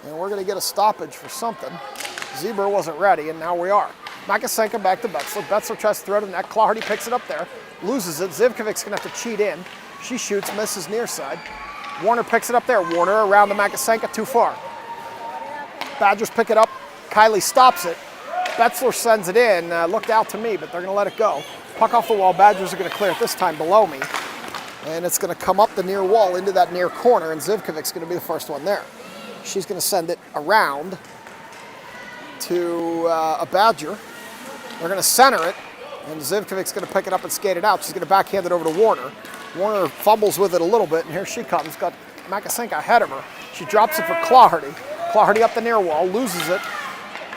And we're going to get a stoppage for something. Zebra wasn't ready, and now we are. Makasenka back to Betzler. Betzler tries to throw it in net. Clardy picks it up there, loses it. Zivkovic's going to have to cheat in. She shoots, misses near side. Warner picks it up there. Warner around the Makasenka, too far. Badgers pick it up. Kylie stops it. Betzler sends it in. Looked out to me, but they're going to let it go. Puck off the wall. Badgers are going to clear it this time below me. And it's going to come up the near wall into that near corner, and Zivkovic's going to be the first one there. She's going to send it around to a Badger. They're going to center it, and Zivkovic's going to pick it up and skate it out. She's going to backhand it over to Warner. Warner fumbles with it a little bit, and here she comes. Got Makasenka ahead of her. She drops it for Clardy. Clardy up the near wall, loses it,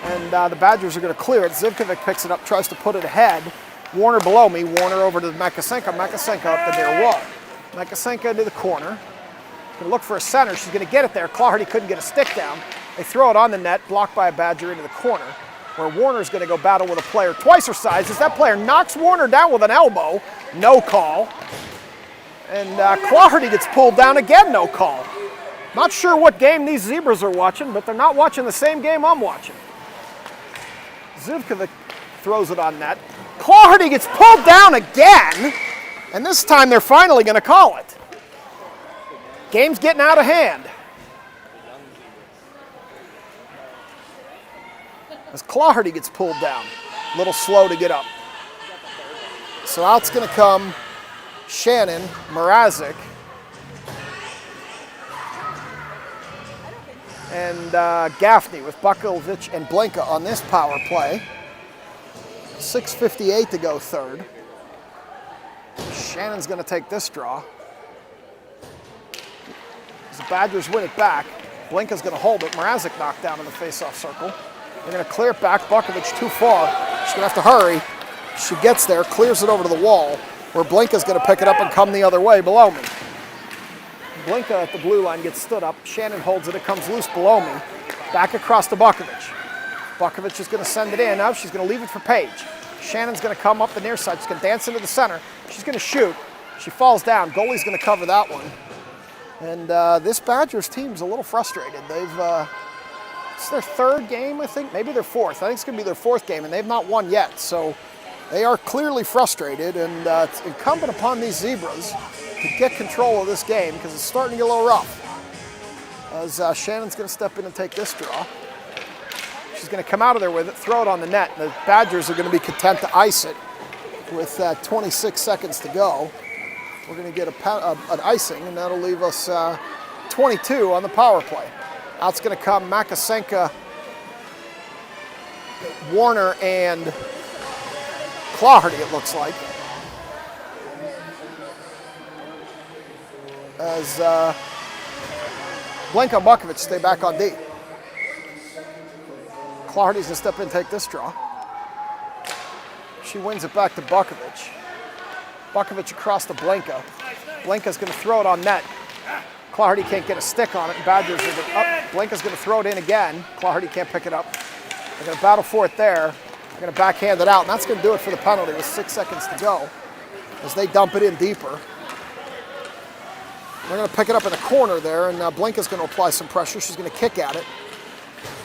and the Badgers are going to clear it. Zivkovic picks it up, tries to put it ahead. Warner below me. Warner over to Makasenka. Makasenka up the near wall. Makasenka into the corner. Going to look for a center. She's going to get it there. Clardy couldn't get a stick down. They throw it on the net, blocked by a Badger into the corner, where Warner's going to go battle with a player twice her size as that player knocks Warner down with an elbow. No call. And Clardy gets pulled down again. No call. Not sure what game these Zebras are watching, but they're not watching the same game I'm watching. Zivkovic throws it on net. Clardy gets pulled down again. And this time they're finally going to call it. Game's getting out of hand. As Clardy gets pulled down. A little slow to get up. So out's going to come Shannon, Mrazek, and Gaffney with Bukovic and Blinka on this power play. 6:58 to go third. Shannon's going to take this draw. As the Badgers win it back, Blinka's going to hold it. Mrazek knocked down in the face-off circle. They're going to clear it back. Bukovic too far. She's going to have to hurry. She gets there, clears it over to the wall, where Blinka's going to pick it up and come the other way below me. Blinka at the blue line gets stood up. Shannon holds it. It comes loose below me. Back across to Bukovic. Bukovic is going to send it in. Now she's going to leave it for Paige. Shannon's going to come up the near side. She's going to dance into the center. She's going to shoot. She falls down. Goalie's going to cover that one. And this Badgers team's a little frustrated. It's their third game, I think. Maybe their fourth. I think it's going to be their fourth game, and they've not won yet. So they are clearly frustrated, and it's incumbent upon these Zebras to get control of this game because it's starting to get a little rough. As Shannon's going to step in and take this draw. She's going to come out of there with it, throw it on the net, and the Badgers are going to be content to ice it with 26 seconds to go. We're going to get an icing, and that'll leave us 22 on the power play. Out's going to come Makasenka, Warner, and Claherty, it looks like. As Blinka and Bukovic stay back on D. Claherty's going to step in and take this draw. She wins it back to Bukovic. Bukovic across to Blinka. Blinka's going to throw it on net. Claherty can't get a stick on it, and Badgers are going up. Blinka's going to throw it in again. Claherty can't pick it up. They're going to battle for it there. They're going to backhand it out, and that's going to do it for the penalty with 6 seconds to go as they dump it in deeper. They're going to pick it up in the corner there, and Blinka's going to apply some pressure. She's going to kick at it.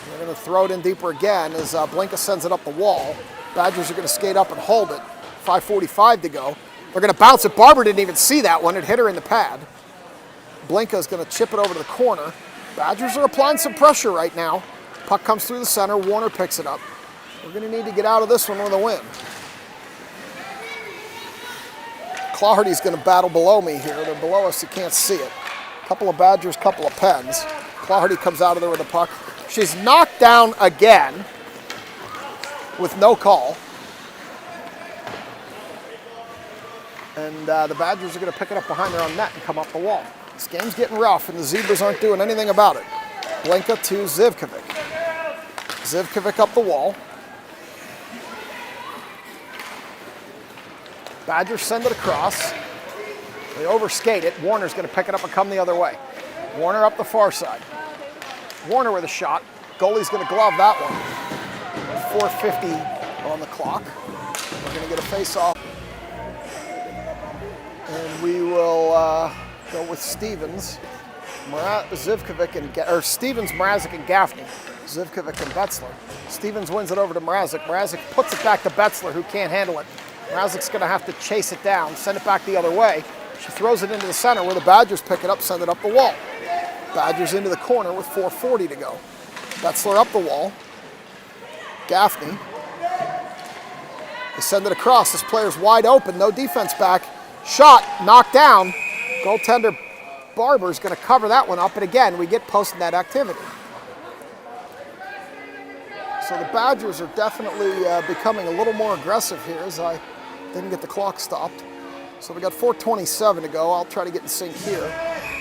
They're going to throw it in deeper again as Blinka sends it up the wall. Badgers are going to skate up and hold it. 5:45 to go. They're going to bounce it. Barber didn't even see that one. It hit her in the pad. Blinka is going to chip it over to the corner. Badgers are applying some pressure right now. Puck comes through the center. Warner picks it up. We're going to need to get out of this one with a win. Claherty's going to battle below me here. They're below us. You can't see it. Couple of Badgers, couple of Pens. Claherty comes out of there with the puck. She's knocked down again with no call. And the Badgers are going to pick it up behind their own net and come up the wall. This game's getting rough, and the Zebras aren't doing anything about it. Blinka to Zivkovic. Zivkovic up the wall. Badgers send it across. They overskate it. Warner's going to pick it up and come the other way. Warner up the far side. Warner with a shot. Goalie's going to glove that one. 4:50 on the clock. We're going to get a face-off. And we will go with Stevens, Zivkovic, and Stevens, Mrazek, and Gaffney. Zivkovic and Betzler. Stevens wins it over to Mrazek. Mrazek puts it back to Betzler, who can't handle it. Mrazek's going to have to chase it down, send it back the other way. She throws it into the center where the Badgers pick it up, send it up the wall. Badgers into the corner with 4:40 to go. Betzler up the wall. Gaffney. They send it across. This player's wide open, no defense back. Shot, knocked down. Goaltender Barber's going to cover that one up, and again, we get post-net activity. So the Badgers are definitely becoming a little more aggressive here as I didn't get the clock stopped. So we got 4:27 to go. I'll try to get in sync here.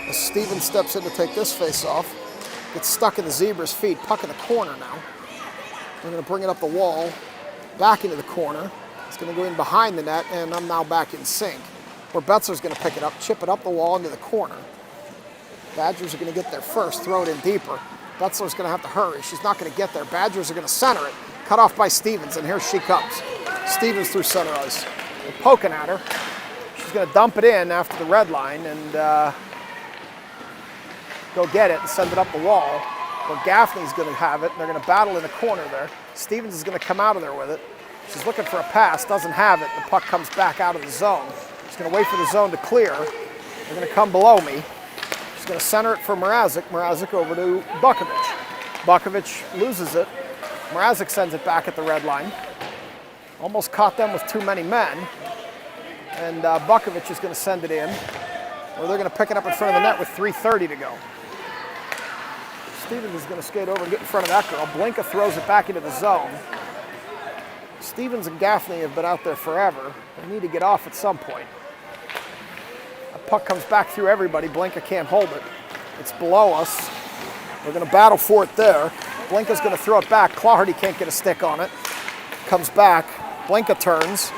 As Steven steps in to take this face-off. Gets stuck in the Zebra's feet. Puck in the corner now. They're going to bring it up the wall, back into the corner. It's going to go in behind the net, and I'm now back in sync. Where Betzler's going to pick it up, chip it up the wall into the corner. Badgers are going to get there first, throw it in deeper. Betzler's going to have to hurry. She's not going to get there. Badgers are going to center it. Cut off by Stevens, and here she comes. Stevens through center ice. They're poking at her. She's going to dump it in after the red line and go get it and send it up the wall. Where Gaffney's going to have it, and they're going to battle in the corner there. Stevens is going to come out of there with it. She's looking for a pass, doesn't have it. The puck comes back out of the zone. She's going to wait for the zone to clear. They're going to come below me. She's going to center it for Mrazek. Mrazek over to Bukovic. Bukovic loses it. Mrazek sends it back at the red line. Almost caught them with too many men. And Bukovic is going to send it in. Or they're going to pick it up in front of the net with 3:30 to go. Stevens is going to skate over and get in front of that girl. Blinka throws it back into the zone. Stevens and Gaffney have been out there forever. They need to get off at some point. A puck comes back through everybody. Blinka can't hold it. It's below us. We're going to battle for it there. Blinka's going to throw it back. Clawhardy can't get a stick on it. Comes back. Blinka turns.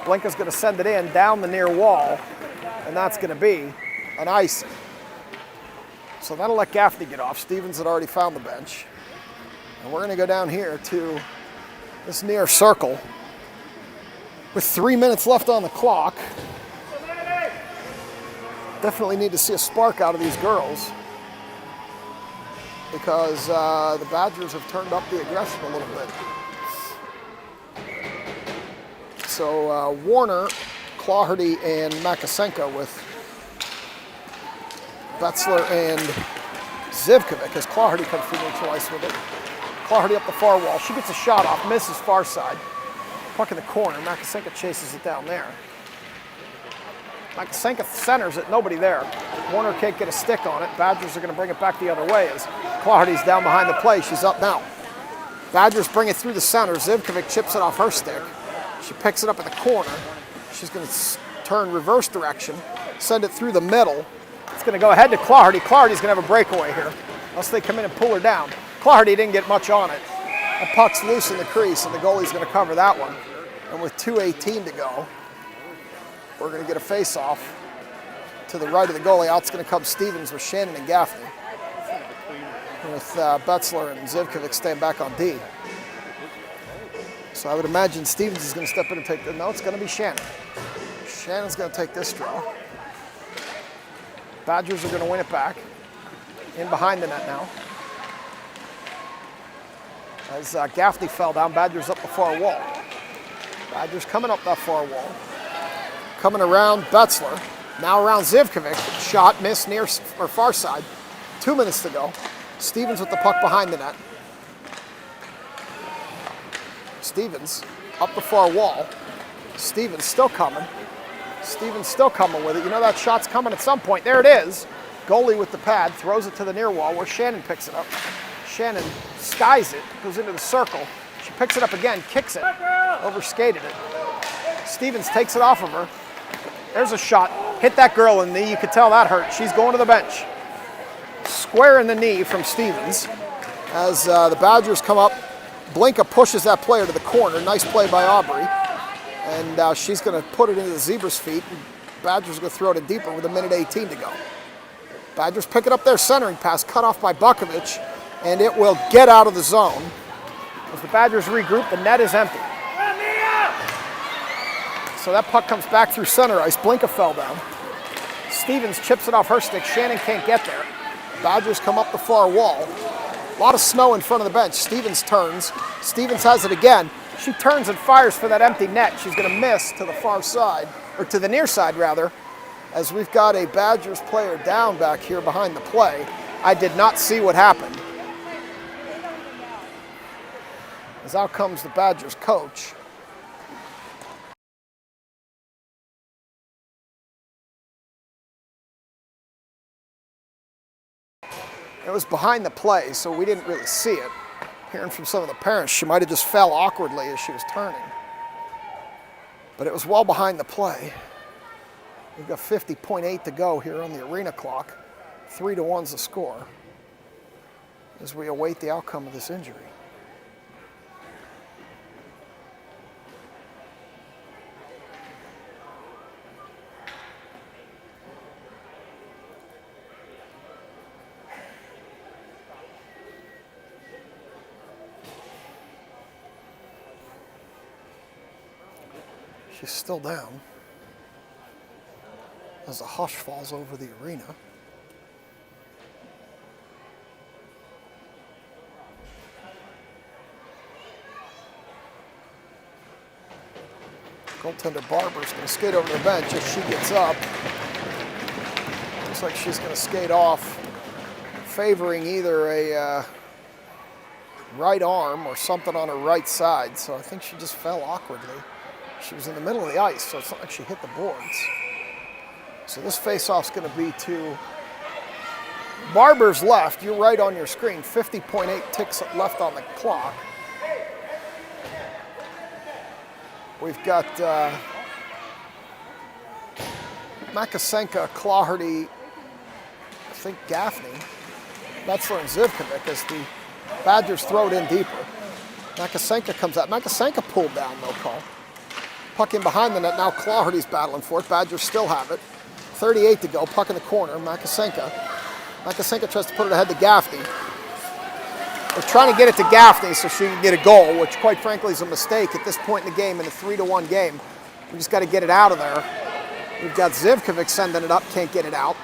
Blinka's going to send it in down the near wall. And that's going to be an icing. So that'll let Gaffney get off. Stevens had already found the bench. And we're going to go down here to this near circle with 3 minutes left on the clock. Definitely need to see a spark out of these girls because the Badgers have turned up the aggression a little bit. So Warner, Clawhardy, and Makasenko with Betzler and Zivkovic as Clawhardy comes through neutral ice with it. Clawhardy up the far wall. She gets a shot off, misses far side. Puck in the corner. Makasenko chases it down there. Makasenko centers it, nobody there. Warner can't get a stick on it. Badgers are going to bring it back the other way as Clawhardy's down behind the play. She's up now. Badgers bring it through the center. Zivkovic chips it off her stick. She picks it up in the corner. She's going to turn reverse direction, send it through the middle. It's going to go ahead to Clawhardy. Clawhardy's going to have a breakaway here, unless they come in and pull her down. Clawhardy didn't get much on it. The puck's loose in the crease, and the goalie's going to cover that one. And with 2:18 to go, we're going to get a face-off to the right of the goalie. Out's going to come Stevens with Shannon and Gaffney, with Betzler and Zivkovic staying back on D. So I would imagine Stevens is going to step in and take the... No, it's going to be Shannon. Shannon's going to take this draw. Badgers are going to win it back. In behind the net now. As Gaffney fell down, Badgers up the far wall. Badgers coming up that far wall. Coming around Betzler. Now around Zivkovic. Shot, missed near or far side. 2 minutes to go. Stevens with the puck behind the net. Stevens up the far wall. Stevens still coming. Stevens still coming with it. You know that shot's coming at some point. There it is. Goalie with the pad throws it to the near wall where Shannon picks it up. Shannon skies it, goes into the circle. She picks it up again, kicks it, overskated it. Stevens takes it off of her. There's a shot. Hit that girl in the knee. You could tell that hurt. She's going to the bench. Square in the knee from Stevens as the Badgers come up. Blinka pushes that player to the corner. Nice play by Aubrey. And she's going to put it into the Zebra's feet. Badgers are going to throw it in deeper with 1:18 to go. Badgers pick it up their centering pass, cut off by Bukovic, and it will get out of the zone. As the Badgers regroup, the net is empty. So that puck comes back through center ice. Blinka fell down. Stevens chips it off her stick. Shannon can't get there. Badgers come up the far wall. A lot of snow in front of the bench. Stevens turns. Stevens has it again. She turns and fires for that empty net. She's going to miss to the far side, or to the near side rather, as we've got a Badgers player down back here behind the play. I did not see what happened. As out comes the Badgers coach. It was behind the play, so we didn't really see it. Hearing from some of the parents, she might have just fell awkwardly as she was turning. But it was well behind the play. We've got 50.8 to go here on the arena clock. 3-1's the score as we await the outcome of this injury. She's still down as the hush falls over the arena. Goaltender Barber's going to skate over the bench if she gets up. Looks like she's going to skate off, favoring either a right arm or something on her right side, so I think she just fell awkwardly. She was in the middle of the ice, so it's not like she hit the boards. So this face-off's going to be to Barber's left. You're right on your screen. 50.8 ticks left on the clock. We've got Makasenka, Claherty, I think Gaffney, Metzler, and Zivkovic as the Badgers throw it in deeper. Makasenka comes out. Makasenka pulled down, no call. Puck in behind the net. Now Claherty's battling for it. Badgers still have it. 38 to go. Puck in the corner. Makasenka. Makasenka tries to put it ahead to Gaffney. They're trying to get it to Gaffney so she can get a goal, which quite frankly is a mistake at this point in the game, in a 3-1 game. We just got to get it out of there. We've got Zivkovic sending it up, can't get it out.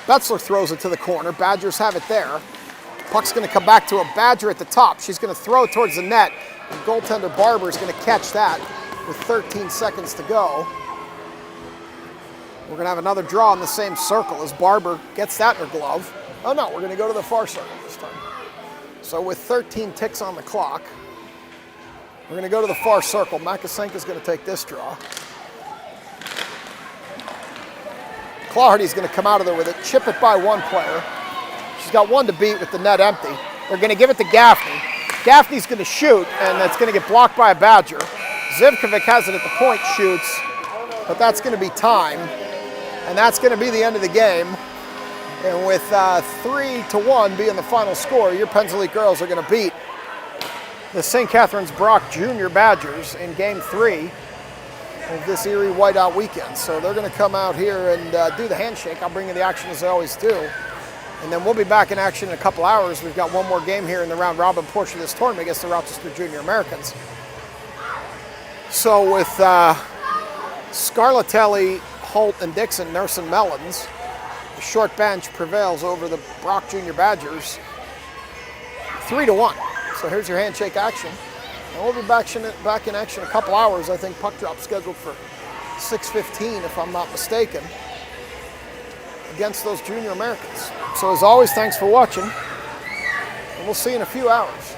Metzler throws it to the corner. Badgers have it there. Puck's going to come back to a Badger at the top. She's going to throw it towards the net. And goaltender Barber is going to catch that with 13 seconds to go. We're going to have another draw in the same circle as Barber gets that in her glove. Oh no, we're going to go to the far circle this time. So with 13 ticks on the clock, we're going to go to the far circle. Makasenka's going to take this draw. Claherty's going to come out of there with it, chip it by one player. She's got one to beat with the net empty. They're going to give it to Gaffney. Gaffney's going to shoot, and that's going to get blocked by a Badger. Zivkovic has it at the point, shoots, but that's going to be time. And that's going to be the end of the game. And with 3-1 being the final score, your Pennsylvania girls are going to beat the St. Catharines Brock Junior Badgers in Game 3 of this Erie Whiteout weekend. So they're going to come out here and do the handshake. I'll bring you the action as I always do. And then we'll be back in action in a couple hours. We've got one more game here in the round robin portion of this tournament against the Rochester Junior Americans. So with Scarlatelli, Holt, and Dixon nursing Mellons, the short bench prevails over the Brock Junior Badgers 3-1. So here's your handshake action. And we'll be back in action in a couple hours. I think puck drop scheduled for 6:15, if I'm not mistaken, against those Junior Americans. So as always, thanks for watching, and we'll see you in a few hours.